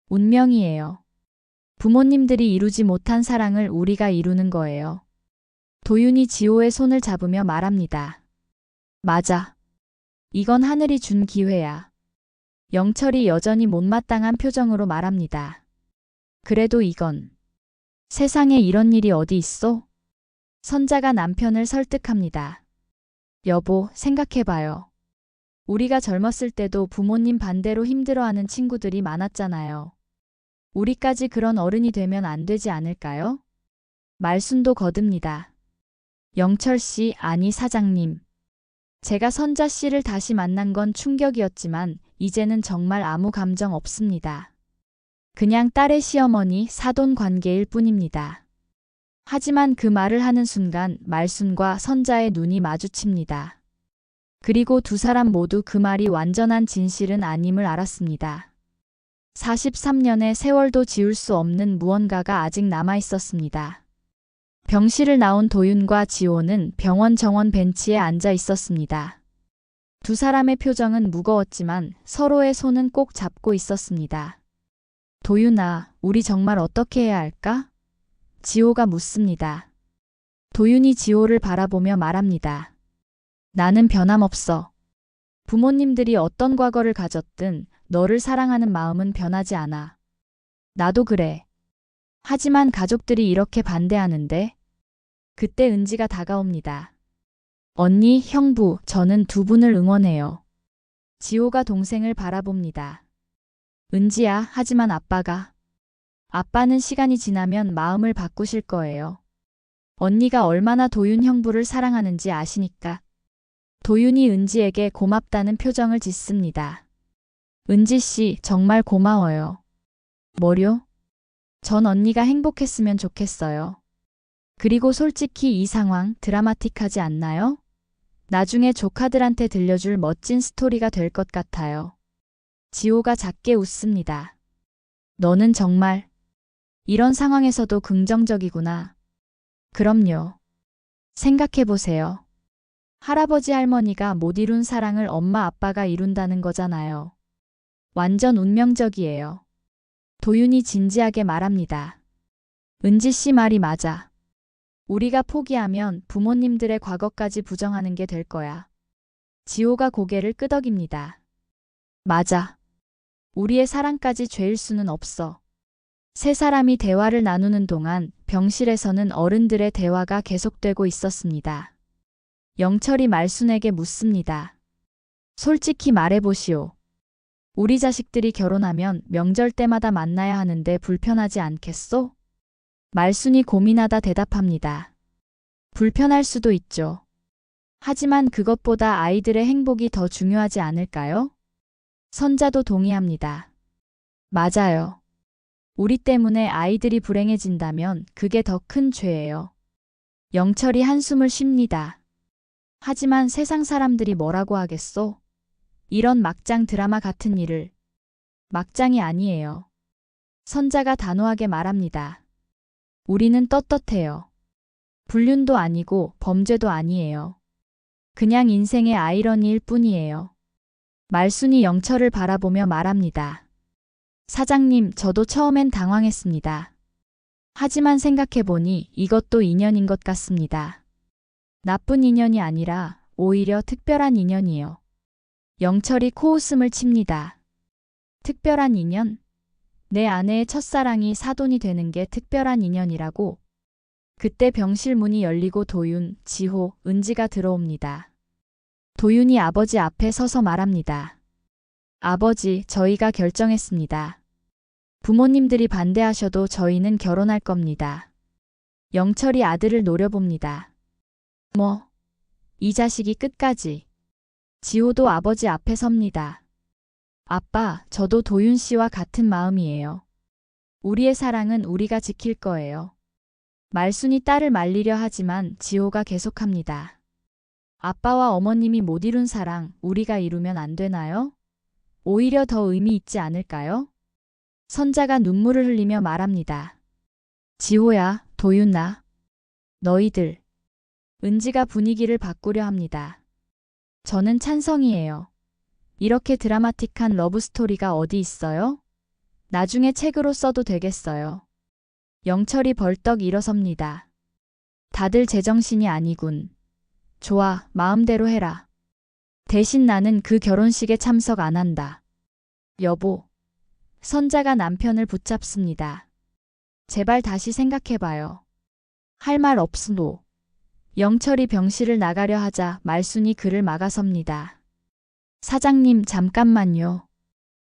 운명이에요. 부모님들이 이루지 못한 사랑을 우리가 이루는 거예요. 도윤이 지호의 손을 잡으며 말합니다. 맞아. 이건 하늘이 준 기회야. 영철이 여전히 못마땅한 표정으로 말합니다. 그래도 이건 세상에 이런 일이 어디 있어? 선자가 남편을 설득합니다. 여보, 생각해봐요. 우리가 젊었을 때도 부모님 반대로 힘들어하는 친구들이 많았잖아요. 우리까지 그런 어른이 되면 안 되지 않을까요? 말순도 거듭니다. 영철 씨, 아니 사장님. 제가 선자 씨를 다시 만난 건 충격이었지만 이제는 정말 아무 감정 없습니다. 그냥 딸의 시어머니 사돈 관계일 뿐입니다. 하지만 그 말을 하는 순간 말순과 선자의 눈이 마주칩니다. 그리고 두 사람 모두 그 말이 완전한 진실은 아님을 알았습니다. 43년의 세월도 지울 수 없는 무언가가 아직 남아 있었습니다. 병실을 나온 도윤과 지호는 병원 정원 벤치에 앉아 있었습니다. 두 사람의 표정은 무거웠지만 서로의 손은 꼭 잡고 있었습니다. 도윤아, 우리 정말 어떻게 해야 할까? 지호가 묻습니다. 도윤이 지호를 바라보며 말합니다. 나는 변함없어. 부모님들이 어떤 과거를 가졌든 너를 사랑하는 마음은 변하지 않아. 나도 그래. 하지만 가족들이 이렇게 반대하는데? 그때 은지가 다가옵니다. 언니, 형부, 저는 두 분을 응원해요. 지호가 동생을 바라봅니다. 은지야, 하지만 아빠는 시간이 지나면 마음을 바꾸실 거예요. 언니가 얼마나 도윤 형부를 사랑하는지 아시니까. 도윤이 은지에게 고맙다는 표정을 짓습니다. 은지 씨, 정말 고마워요. 뭐요? 전 언니가 행복했으면 좋겠어요. 그리고 솔직히 이 상황 드라마틱하지 않나요? 나중에 조카들한테 들려줄 멋진 스토리가 될 것 같아요. 지호가 작게 웃습니다. 너는 정말 이런 상황에서도 긍정적이구나. 그럼요. 생각해보세요. 할아버지 할머니가 못 이룬 사랑을 엄마 아빠가 이룬다는 거잖아요. 완전 운명적이에요. 도윤이 진지하게 말합니다. 은지 씨 말이 맞아. 우리가 포기하면 부모님들의 과거까지 부정하는 게 될 거야. 지호가 고개를 끄덕입니다. 맞아. 우리의 사랑까지 죄일 수는 없어. 세 사람이 대화를 나누는 동안 병실에서는 어른들의 대화가 계속되고 있었습니다. 영철이 말순에게 묻습니다. 솔직히 말해보시오. 우리 자식들이 결혼하면 명절 때마다 만나야 하는데 불편하지 않겠소? 말순이 고민하다 대답합니다. 불편할 수도 있죠. 하지만 그것보다 아이들의 행복이 더 중요하지 않을까요? 선자도 동의합니다. 맞아요. 우리 때문에 아이들이 불행해진다면 그게 더 큰 죄예요. 영철이 한숨을 쉽니다. 하지만 세상 사람들이 뭐라고 하겠소? 이런 막장 드라마 같은 일을. 막장이 아니에요. 선자가 단호하게 말합니다. 우리는 떳떳해요. 불륜도 아니고 범죄도 아니에요. 그냥 인생의 아이러니일 뿐이에요. 말순이 영철을 바라보며 말합니다. 사장님, 저도 처음엔 당황했습니다. 하지만 생각해보니 이것도 인연인 것 같습니다. 나쁜 인연이 아니라 오히려 특별한 인연이요. 영철이 코웃음을 칩니다. 특별한 인연? 내 아내의 첫사랑이 사돈이 되는 게 특별한 인연이라고? 그때 병실 문이 열리고 도윤, 지호, 은지가 들어옵니다. 도윤이 아버지 앞에 서서 말합니다. 아버지, 저희가 결정했습니다. 부모님들이 반대하셔도 저희는 결혼할 겁니다. 영철이 아들을 노려봅니다. 뭐? 이 자식이 끝까지. 지호도 아버지 앞에 섭니다. 아빠, 저도 도윤 씨와 같은 마음이에요. 우리의 사랑은 우리가 지킬 거예요. 말순이 딸을 말리려 하지만 지호가 계속합니다. 아빠와 어머님이 못 이룬 사랑 우리가 이루면 안 되나요? 오히려 더 의미 있지 않을까요? 선자가 눈물을 흘리며 말합니다. 지호야, 도윤아. 너희들. 은지가 분위기를 바꾸려 합니다. 저는 찬성이에요. 이렇게 드라마틱한 러브스토리가 어디 있어요? 나중에 책으로 써도 되겠어요. 영철이 벌떡 일어섭니다. 다들 제정신이 아니군. 좋아, 마음대로 해라. 대신 나는 그 결혼식에 참석 안 한다. 여보. 선자가 남편을 붙잡습니다. 제발 다시 생각해봐요. 할 말 없으노. 영철이 병실을 나가려 하자 말순이 그를 막아섭니다. 사장님, 잠깐만요.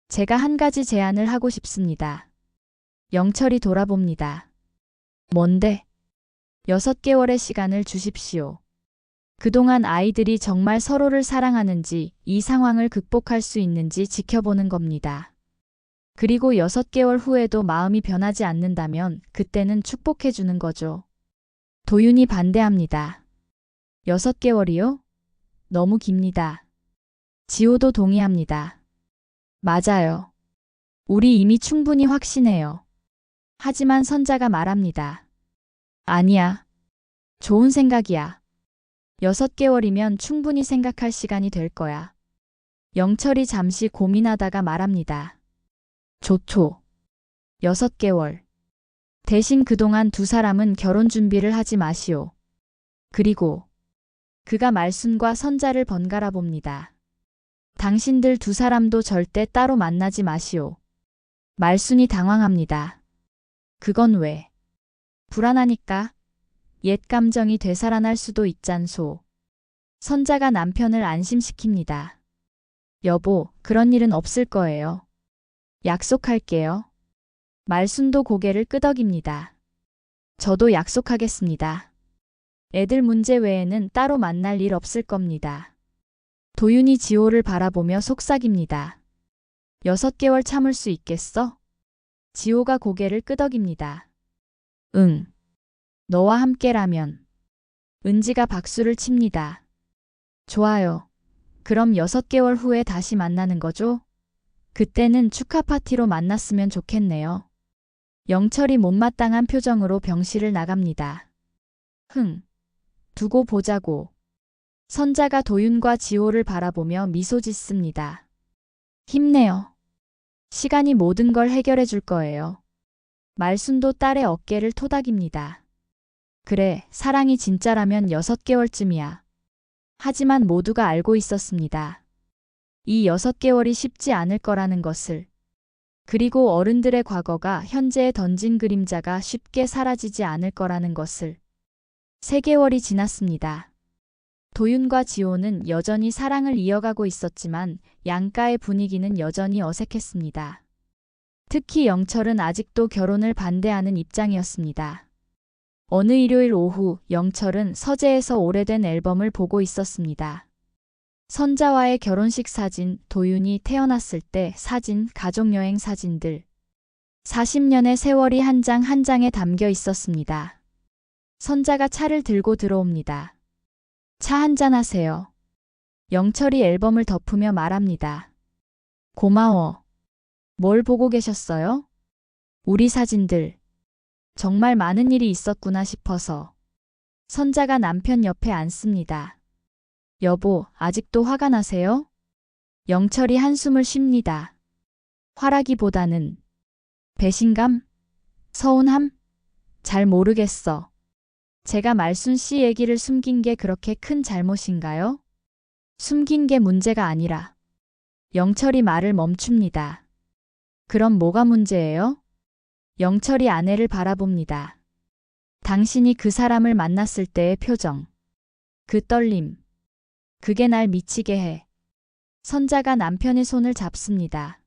제가 한 가지 제안을 하고 싶습니다. 영철이 돌아봅니다. 뭔데? 6개월의 시간을 주십시오. 그동안 아이들이 정말 서로를 사랑하는지 이 상황을 극복할 수 있는지 지켜보는 겁니다. 그리고 6개월 후에도 마음이 변하지 않는다면 그때는 축복해 주는 거죠. 도윤이 반대합니다. 6개월이요? 너무 깁니다. 지호도 동의합니다. 맞아요. 우리 이미 충분히 확신해요. 하지만 선자가 말합니다. 아니야. 좋은 생각이야. 6개월이면 충분히 생각할 시간이 될 거야. 영철이 잠시 고민하다가 말합니다. 좋죠. 6개월. 대신 그동안 두 사람은 결혼 준비를 하지 마시오. 그리고 그가 말순과 선자를 번갈아 봅니다. 당신들 두 사람도 절대 따로 만나지 마시오. 말순이 당황합니다. 그건 왜? 불안하니까. 옛 감정이 되살아날 수도 있잖소. 선자가 남편을 안심시킵니다. 여보, 그런 일은 없을 거예요. 약속할게요. 말순도 고개를 끄덕입니다. 저도 약속하겠습니다. 애들 문제 외에는 따로 만날 일 없을 겁니다. 도윤이 지호를 바라보며 속삭입니다. 6개월 참을 수 있겠어? 지호가 고개를 끄덕입니다. 응. 너와 함께라면. 은지가 박수를 칩니다. 좋아요. 그럼 6개월 후에 다시 만나는 거죠? 그때는 축하 파티로 만났으면 좋겠네요. 영철이 못마땅한 표정으로 병실을 나갑니다. 두고 보자고. 선자가 도윤과 지호를 바라보며 미소 짓습니다. 힘내요. 시간이 모든 걸 해결해 줄 거예요. 말순도 딸의 어깨를 토닥입니다. 그래, 사랑이 진짜라면 6개월쯤이야. 하지만 모두가 알고 있었습니다. 이 6개월이 쉽지 않을 거라는 것을. 그리고 어른들의 과거가 현재에 던진 그림자가 쉽게 사라지지 않을 거라는 것을. 3개월이 지났습니다. 도윤과 지호는 여전히 사랑을 이어가고 있었지만 양가의 분위기는 여전히 어색했습니다. 특히 영철은 아직도 결혼을 반대하는 입장이었습니다. 어느 일요일 오후 영철은 서재에서 오래된 앨범을 보고 있었습니다. 선자와의 결혼식 사진, 도윤이 태어났을 때 사진, 가족여행 사진들. 40년의 세월이 한 장 한 장에 담겨 있었습니다. 선자가 차를 들고 들어옵니다. 차 한잔 하세요. 영철이 앨범을 덮으며 말합니다. 고마워. 뭘 보고 계셨어요? 우리 사진들. 정말 많은 일이 있었구나 싶어서. 선자가 남편 옆에 앉습니다. 여보, 아직도 화가 나세요? 영철이 한숨을 쉽니다. 화라기보다는 배신감? 서운함? 잘 모르겠어. 제가 말순 씨 얘기를 숨긴 게 그렇게 큰 잘못인가요? 숨긴 게 문제가 아니라. 영철이 말을 멈춥니다. 그럼 뭐가 문제예요? 영철이 아내를 바라봅니다. 당신이 그 사람을 만났을 때의 표정. 그 떨림. 그게 날 미치게 해. 선자가 남편의 손을 잡습니다.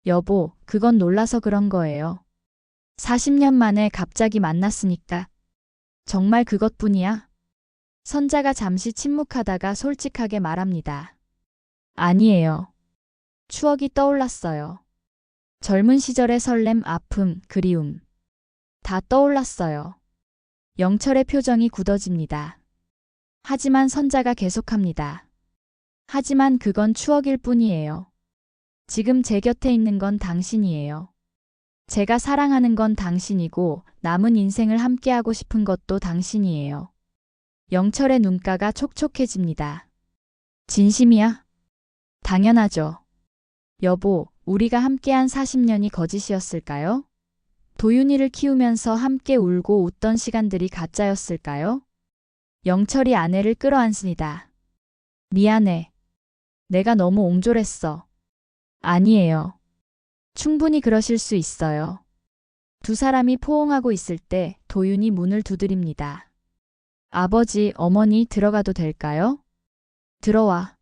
여보, 그건 놀라서 그런 거예요. 40년 만에 갑자기 만났으니까. 정말 그것뿐이야? 선자가 잠시 침묵하다가 솔직하게 말합니다. 아니에요. 추억이 떠올랐어요. 젊은 시절의 설렘, 아픔, 그리움. 다 떠올랐어요. 영철의 표정이 굳어집니다. 하지만 선자가 계속합니다. 하지만 그건 추억일 뿐이에요. 지금 제 곁에 있는 건 당신이에요. 제가 사랑하는 건 당신이고 남은 인생을 함께하고 싶은 것도 당신이에요. 영철의 눈가가 촉촉해집니다. 진심이야? 당연하죠. 여보, 우리가 함께한 40년이 거짓이었을까요? 도윤이를 키우면서 함께 울고 웃던 시간들이 가짜였을까요? 영철이 아내를 끌어안습니다. 미안해. 내가 너무 옹졸했어. 아니에요. 충분히 그러실 수 있어요. 두 사람이 포옹하고 있을 때 도윤이 문을 두드립니다. 아버지, 어머니 들어가도 될까요? 들어와.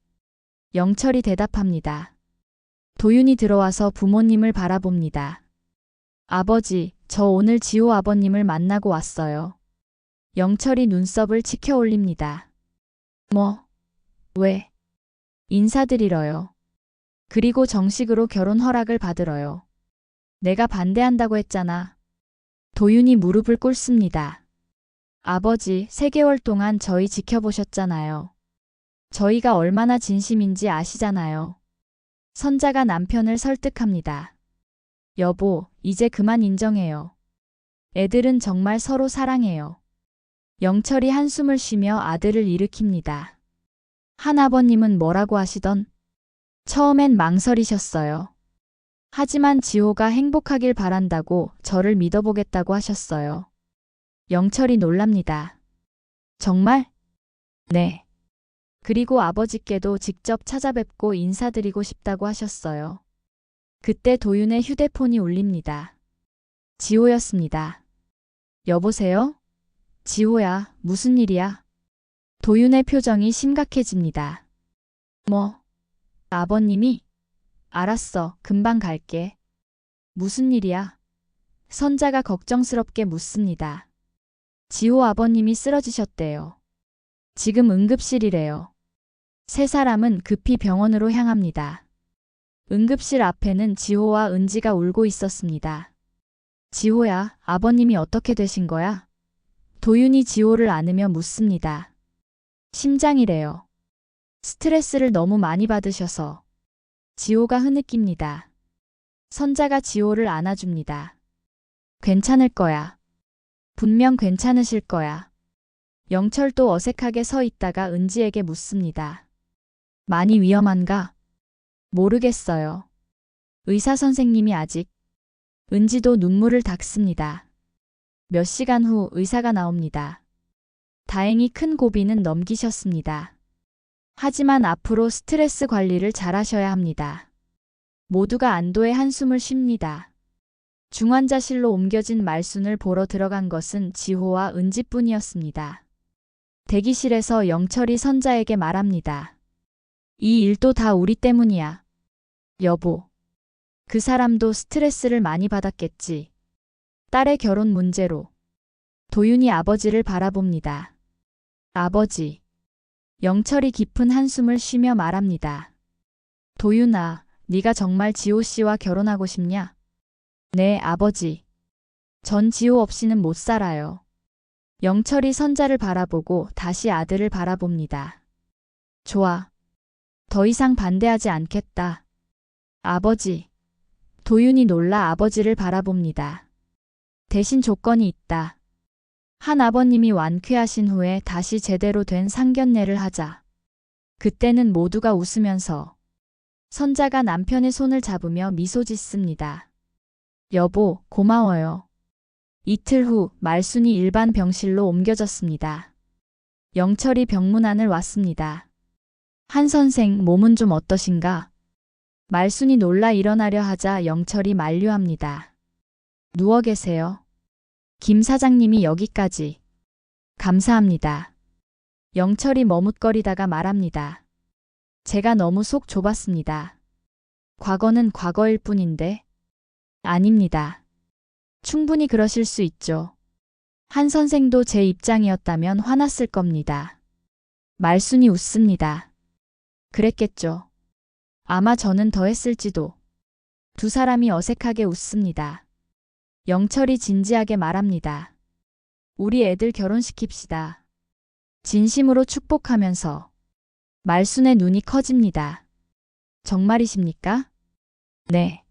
영철이 대답합니다. 도윤이 들어와서 부모님을 바라봅니다. 아버지, 저 오늘 지호 아버님을 만나고 왔어요. 영철이 눈썹을 치켜 올립니다. 뭐? 왜? 인사드리러요. 그리고 정식으로 결혼 허락을 받으러요. 내가 반대한다고 했잖아. 도윤이 무릎을 꿇습니다. 아버지, 3개월 동안 저희 지켜보셨잖아요. 저희가 얼마나 진심인지 아시잖아요. 선자가 남편을 설득합니다. 여보, 이제 그만 인정해요. 애들은 정말 서로 사랑해요. 영철이 한숨을 쉬며 아들을 일으킵니다. 한아버님은 뭐라고 하시던? 처음엔 망설이셨어요. 하지만 지호가 행복하길 바란다고 저를 믿어보겠다고 하셨어요. 영철이 놀랍니다. 정말? 네. 그리고 아버지께도 직접 찾아뵙고 인사드리고 싶다고 하셨어요. 그때 도윤의 휴대폰이 울립니다. 지호였습니다. 여보세요? 지호야, 무슨 일이야? 도윤의 표정이 심각해집니다. 뭐? 아버님이? 알았어, 금방 갈게. 무슨 일이야? 선자가 걱정스럽게 묻습니다. 지호 아버님이 쓰러지셨대요. 지금 응급실이래요. 세 사람은 급히 병원으로 향합니다. 응급실 앞에는 지호와 은지가 울고 있었습니다. 지호야, 아버님이 어떻게 되신 거야? 도윤이 지호를 안으며 묻습니다. 심장이래요. 스트레스를 너무 많이 받으셔서. 지호가 흐느낍니다. 선자가 지호를 안아줍니다. 괜찮을 거야. 분명 괜찮으실 거야. 영철도 어색하게 서 있다가 은지에게 묻습니다. 많이 위험한가? 모르겠어요. 의사 선생님이 아직. 은지도 눈물을 닦습니다. 몇 시간 후 의사가 나옵니다. 다행히 큰 고비는 넘기셨습니다. 하지만 앞으로 스트레스 관리를 잘하셔야 합니다. 모두가 안도의 한숨을 쉽니다. 중환자실로 옮겨진 말순을 보러 들어간 것은 지호와 은지뿐이었습니다. 대기실에서 영철이 선자에게 말합니다. 이 일도 다 우리 때문이야. 여보. 그 사람도 스트레스를 많이 받았겠지. 딸의 결혼 문제로. 도윤이 아버지를 바라봅니다. 아버지. 영철이 깊은 한숨을 쉬며 말합니다. 도윤아, 네가 정말 지호 씨와 결혼하고 싶냐? 네, 아버지. 전 지호 없이는 못 살아요. 영철이 선자를 바라보고 다시 아들을 바라봅니다. 좋아. 더 이상 반대하지 않겠다. 아버지. 도윤이 놀라 아버지를 바라봅니다. 대신 조건이 있다. 한 아버님이 완쾌하신 후에 다시 제대로 된 상견례를 하자. 그때는 모두가 웃으면서 선자가 남편의 손을 잡으며 미소 짓습니다. 여보, 고마워요. 이틀 후 말순이 일반 병실로 옮겨졌습니다. 영철이 병문안을 왔습니다. 한 선생, 몸은 좀 어떠신가? 말순이 놀라 일어나려 하자 영철이 만류합니다. 누워 계세요. 김 사장님이 여기까지. 감사합니다. 영철이 머뭇거리다가 말합니다. 제가 너무 속 좁았습니다. 과거는 과거일 뿐인데. 아닙니다. 충분히 그러실 수 있죠. 한 선생도 제 입장이었다면 화났을 겁니다. 말순이 웃습니다. 그랬겠죠. 아마 저는 더 했을지도. 두 사람이 어색하게 웃습니다. 영철이 진지하게 말합니다. 우리 애들 결혼시킵시다. 진심으로 축복하면서 말순의 눈이 커집니다. 정말이십니까? 네.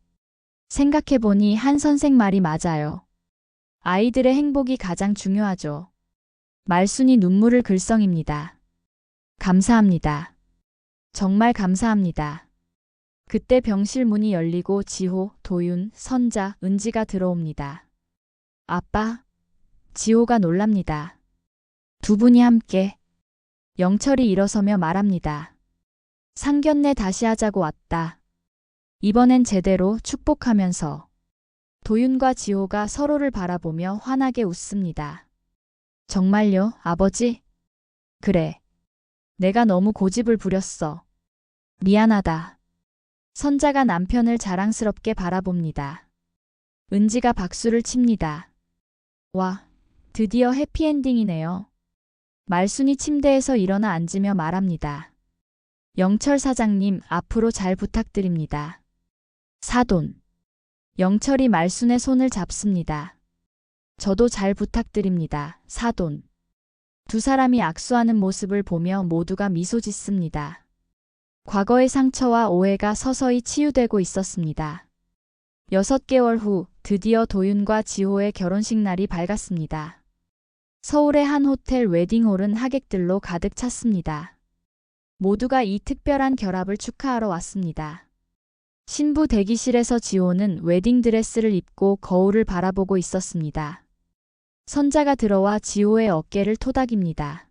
생각해보니 한 선생 말이 맞아요. 아이들의 행복이 가장 중요하죠. 말순이 눈물을 글썽입니다. 감사합니다. 정말 감사합니다. 그때 병실 문이 열리고 지호, 도윤, 선자, 은지가 들어옵니다. 아빠. 지호가 놀랍니다. 두 분이 함께. 영철이 일어서며 말합니다. 상견례 다시 하자고 왔다. 이번엔 제대로 축복하면서. 도윤과 지호가 서로를 바라보며 환하게 웃습니다. 정말요, 아버지? 그래. 내가 너무 고집을 부렸어. 미안하다. 선자가 남편을 자랑스럽게 바라봅니다. 은지가 박수를 칩니다. 와, 드디어 해피엔딩이네요. 말순이 침대에서 일어나 앉으며 말합니다. 영철 사장님, 앞으로 잘 부탁드립니다. 사돈. 영철이 말순의 손을 잡습니다. 저도 잘 부탁드립니다, 사돈. 두 사람이 악수하는 모습을 보며 모두가 미소 짓습니다. 과거의 상처와 오해가 서서히 치유되고 있었습니다. 6개월 후 드디어 도윤과 지호의 결혼식 날이 밝았습니다. 서울의 한 호텔 웨딩홀은 하객들로 가득 찼습니다. 모두가 이 특별한 결합을 축하하러 왔습니다. 신부 대기실에서 지호는 웨딩드레스를 입고 거울을 바라보고 있었습니다. 선자가 들어와 지호의 어깨를 토닥입니다.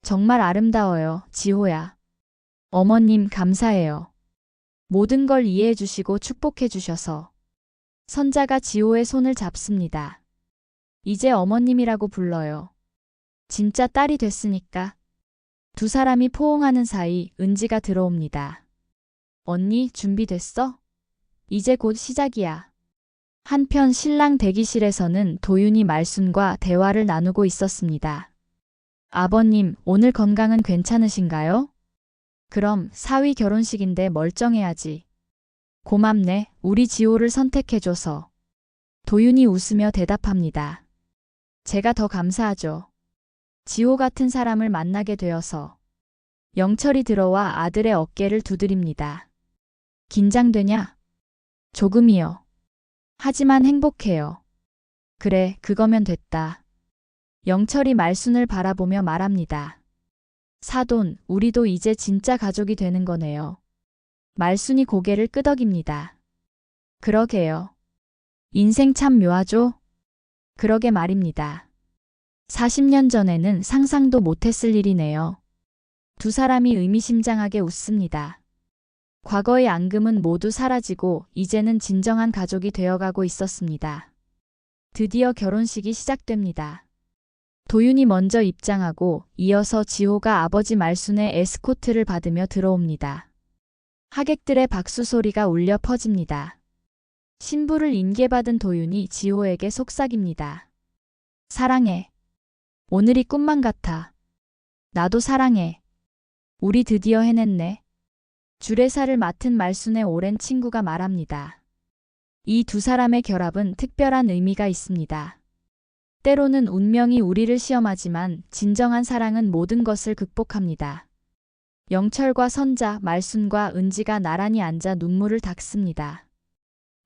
정말 아름다워요, 지호야. 어머님 감사해요. 모든 걸 이해해 주시고 축복해 주셔서. 선자가 지호의 손을 잡습니다. 이제 어머님이라고 불러요. 진짜 딸이 됐으니까. 두 사람이 포옹하는 사이 은지가 들어옵니다. 언니, 준비됐어? 이제 곧 시작이야. 한편 신랑 대기실에서는 도윤이 말순과 대화를 나누고 있었습니다. 아버님, 오늘 건강은 괜찮으신가요? 그럼 사위 결혼식인데 멀쩡해야지. 고맙네, 우리 지호를 선택해줘서. 도윤이 웃으며 대답합니다. 제가 더 감사하죠. 지호 같은 사람을 만나게 되어서. 영철이 들어와 아들의 어깨를 두드립니다. 긴장되냐? 조금이요. 하지만 행복해요. 그래, 그거면 됐다. 영철이 말순을 바라보며 말합니다. 사돈, 우리도 이제 진짜 가족이 되는 거네요. 말순이 고개를 끄덕입니다. 그러게요. 인생 참 묘하죠? 그러게 말입니다. 40년 전에는 상상도 못했을 일이네요. 두 사람이 의미심장하게 웃습니다. 과거의 앙금은 모두 사라지고 이제는 진정한 가족이 되어가고 있었습니다. 드디어 결혼식이 시작됩니다. 도윤이 먼저 입장하고 이어서 지호가 아버지 말순의 에스코트를 받으며 들어옵니다. 하객들의 박수 소리가 울려 퍼집니다. 신부를 인계받은 도윤이 지호에게 속삭입니다. 사랑해. 오늘이 꿈만 같아. 나도 사랑해. 우리 드디어 해냈네. 주례사를 맡은 말순의 오랜 친구가 말합니다. 이 두 사람의 결합은 특별한 의미가 있습니다. 때로는 운명이 우리를 시험하지만 진정한 사랑은 모든 것을 극복합니다. 영철과 선자, 말순과 은지가 나란히 앉아 눈물을 닦습니다.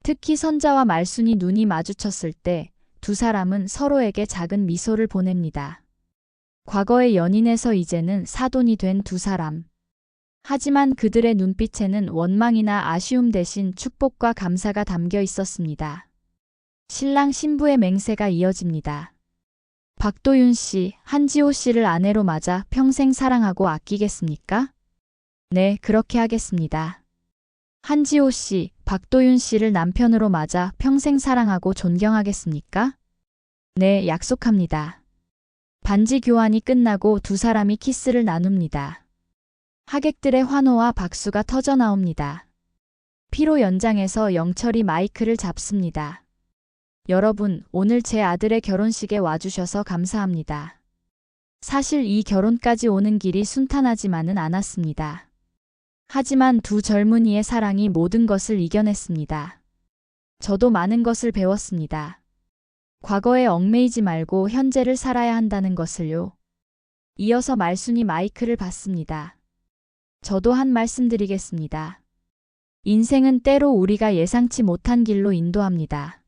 특히 선자와 말순이 눈이 마주쳤을 때 두 사람은 서로에게 작은 미소를 보냅니다. 과거의 연인에서 이제는 사돈이 된 두 사람. 하지만 그들의 눈빛에는 원망이나 아쉬움 대신 축복과 감사가 담겨 있었습니다. 신랑 신부의 맹세가 이어집니다. 박도윤 씨, 한지호 씨를 아내로 맞아 평생 사랑하고 아끼겠습니까? 네, 그렇게 하겠습니다. 한지호 씨, 박도윤 씨를 남편으로 맞아 평생 사랑하고 존경하겠습니까? 네, 약속합니다. 반지 교환이 끝나고 두 사람이 키스를 나눕니다. 하객들의 환호와 박수가 터져 나옵니다. 피로 연장해서 영철이 마이크를 잡습니다. 여러분, 오늘 제 아들의 결혼식에 와주셔서 감사합니다. 사실 이 결혼까지 오는 길이 순탄하지만은 않았습니다. 하지만 두 젊은이의 사랑이 모든 것을 이겨냈습니다. 저도 많은 것을 배웠습니다. 과거에 얽매이지 말고 현재를 살아야 한다는 것을요. 이어서 말순이 마이크를 받습니다. 저도 한 말씀 드리겠습니다. 인생은 때로 우리가 예상치 못한 길로 인도합니다.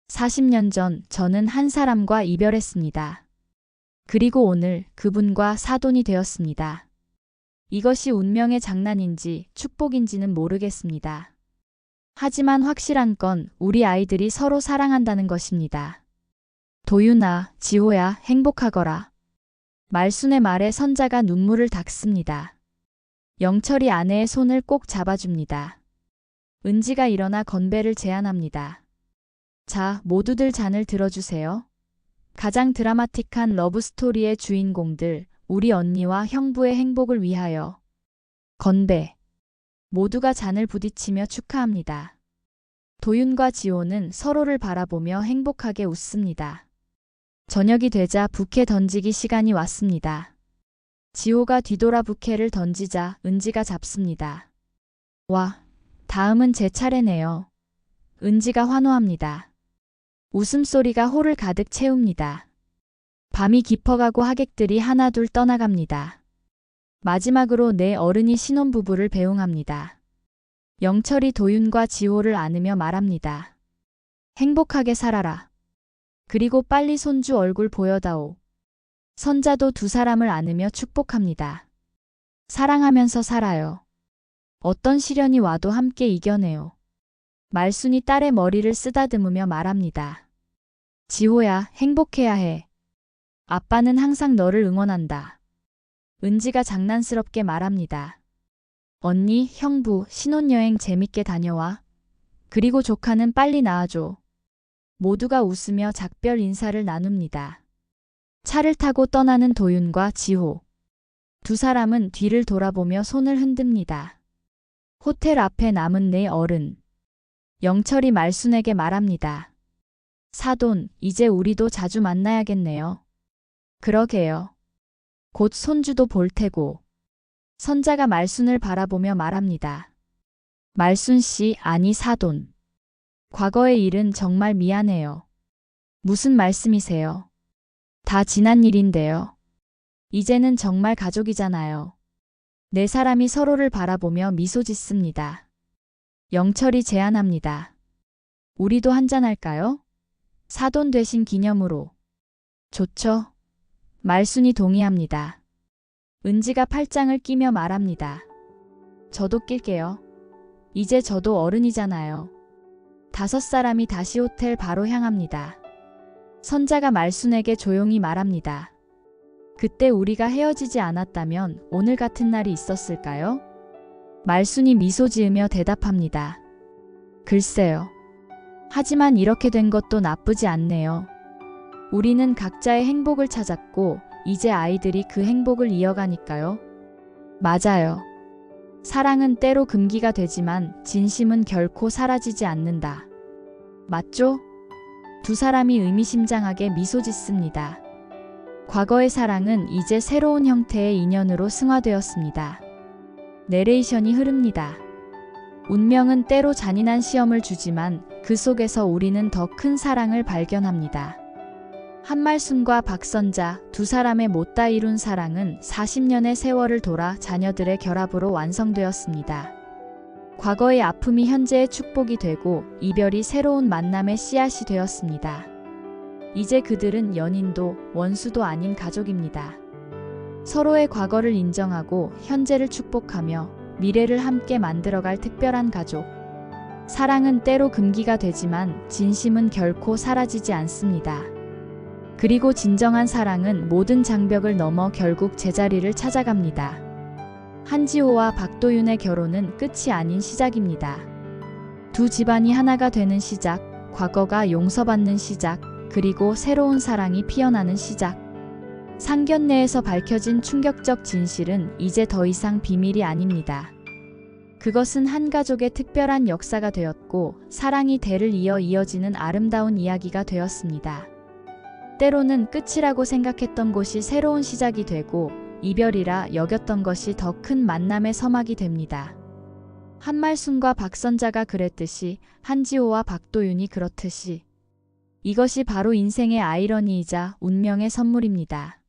40년 전 저는 한 사람과 이별했습니다. 그리고 오늘 그분과 사돈이 되었습니다. 이것이 운명의 장난인지 축복인지는 모르겠습니다. 하지만 확실한 건 우리 아이들이 서로 사랑한다는 것입니다. 도윤아, 지호야, 행복하거라. 말순의 말에 선자가 눈물을 닦습니다. 영철이 아내의 손을 꼭 잡아줍니다. 은지가 일어나 건배를 제안합니다. 자, 모두들 잔을 들어주세요. 가장 드라마틱한 러브스토리의 주인공들, 우리 언니와 형부의 행복을 위하여. 건배. 모두가 잔을 부딪히며 축하합니다. 도윤과 지호는 서로를 바라보며 행복하게 웃습니다. 저녁이 되자 부케 던지기 시간이 왔습니다. 지호가 뒤돌아 부케를 던지자 은지가 잡습니다. 와, 다음은 제 차례네요. 은지가 환호합니다. 웃음소리가 홀을 가득 채웁니다. 밤이 깊어가고 하객들이 하나둘 떠나갑니다. 마지막으로 네 어른이 신혼부부를 배웅합니다. 영철이 도윤과 지호를 안으며 말합니다. 행복하게 살아라. 그리고 빨리 손주 얼굴 보여다오. 선자도 두 사람을 안으며 축복합니다. 사랑하면서 살아요. 어떤 시련이 와도 함께 이겨내요. 말순이 딸의 머리를 쓰다듬으며 말합니다. 지호야, 행복해야 해. 아빠는 항상 너를 응원한다. 은지가 장난스럽게 말합니다. 언니, 형부, 신혼여행 재밌게 다녀와. 그리고 조카는 빨리 낳아줘. 모두가 웃으며 작별 인사를 나눕니다. 차를 타고 떠나는 도윤과 지호. 두 사람은 뒤를 돌아보며 손을 흔듭니다. 호텔 앞에 남은 네 어른. 영철이 말순에게 말합니다. 사돈, 이제 우리도 자주 만나야겠네요. 그러게요. 곧 손주도 볼 테고. 선자가 말순을 바라보며 말합니다. 말순 씨, 아니 사돈. 과거의 일은 정말 미안해요. 무슨 말씀이세요? 다 지난 일인데요. 이제는 정말 가족이잖아요. 네 사람이 서로를 바라보며 미소 짓습니다. 영철이 제안합니다. 우리도 한잔할까요? 사돈 되신 기념으로. 좋죠. 말순이 동의합니다. 은지가 팔짱을 끼며 말합니다. 저도 낄게요. 이제 저도 어른이잖아요. 5사람이 다시 호텔 바로 향합니다. 선자가 말순에게 조용히 말합니다. 그때 우리가 헤어지지 않았다면 오늘 같은 날이 있었을까요? 말순이 미소 지으며 대답합니다. 글쎄요. 하지만 이렇게 된 것도 나쁘지 않네요. 우리는 각자의 행복을 찾았고 이제 아이들이 그 행복을 이어가니까요. 맞아요. 사랑은 때로 금기가 되지만 진심은 결코 사라지지 않는다. 맞죠? 두 사람이 의미심장하게 미소 짓습니다. 과거의 사랑은 이제 새로운 형태의 인연으로 승화되었습니다. 내레이션이 흐릅니다. 운명은 때로 잔인한 시험을 주지만 그 속에서 우리는 더 큰 사랑을 발견합니다. 한말순과 박선자 두 사람의 못다 이룬 사랑은 40년의 세월을 돌아 자녀들의 결합으로 완성되었습니다. 과거의 아픔이 현재의 축복이 되고 이별이 새로운 만남의 씨앗이 되었습니다. 이제 그들은 연인도 원수도 아닌 가족입니다. 서로의 과거를 인정하고 현재를 축복하며 미래를 함께 만들어갈 특별한 가족. 사랑은 때로 금기가 되지만 진심은 결코 사라지지 않습니다. 그리고 진정한 사랑은 모든 장벽을 넘어 결국 제자리를 찾아갑니다. 한지호와 박도윤의 결혼은 끝이 아닌 시작입니다. 두 집안이 하나가 되는 시작, 과거가 용서받는 시작, 그리고 새로운 사랑이 피어나는 시작. 상견례에서 밝혀진 충격적 진실은 이제 더 이상 비밀이 아닙니다. 그것은 한 가족의 특별한 역사가 되었고 사랑이 대를 이어 이어지는 아름다운 이야기가 되었습니다. 때로는 끝이라고 생각했던 곳이 새로운 시작이 되고 이별이라 여겼던 것이 더 큰 만남의 서막이 됩니다. 한말순과 박선자가 그랬듯이 한지호와 박도윤이 그렇듯이 이것이 바로 인생의 아이러니이자 운명의 선물입니다.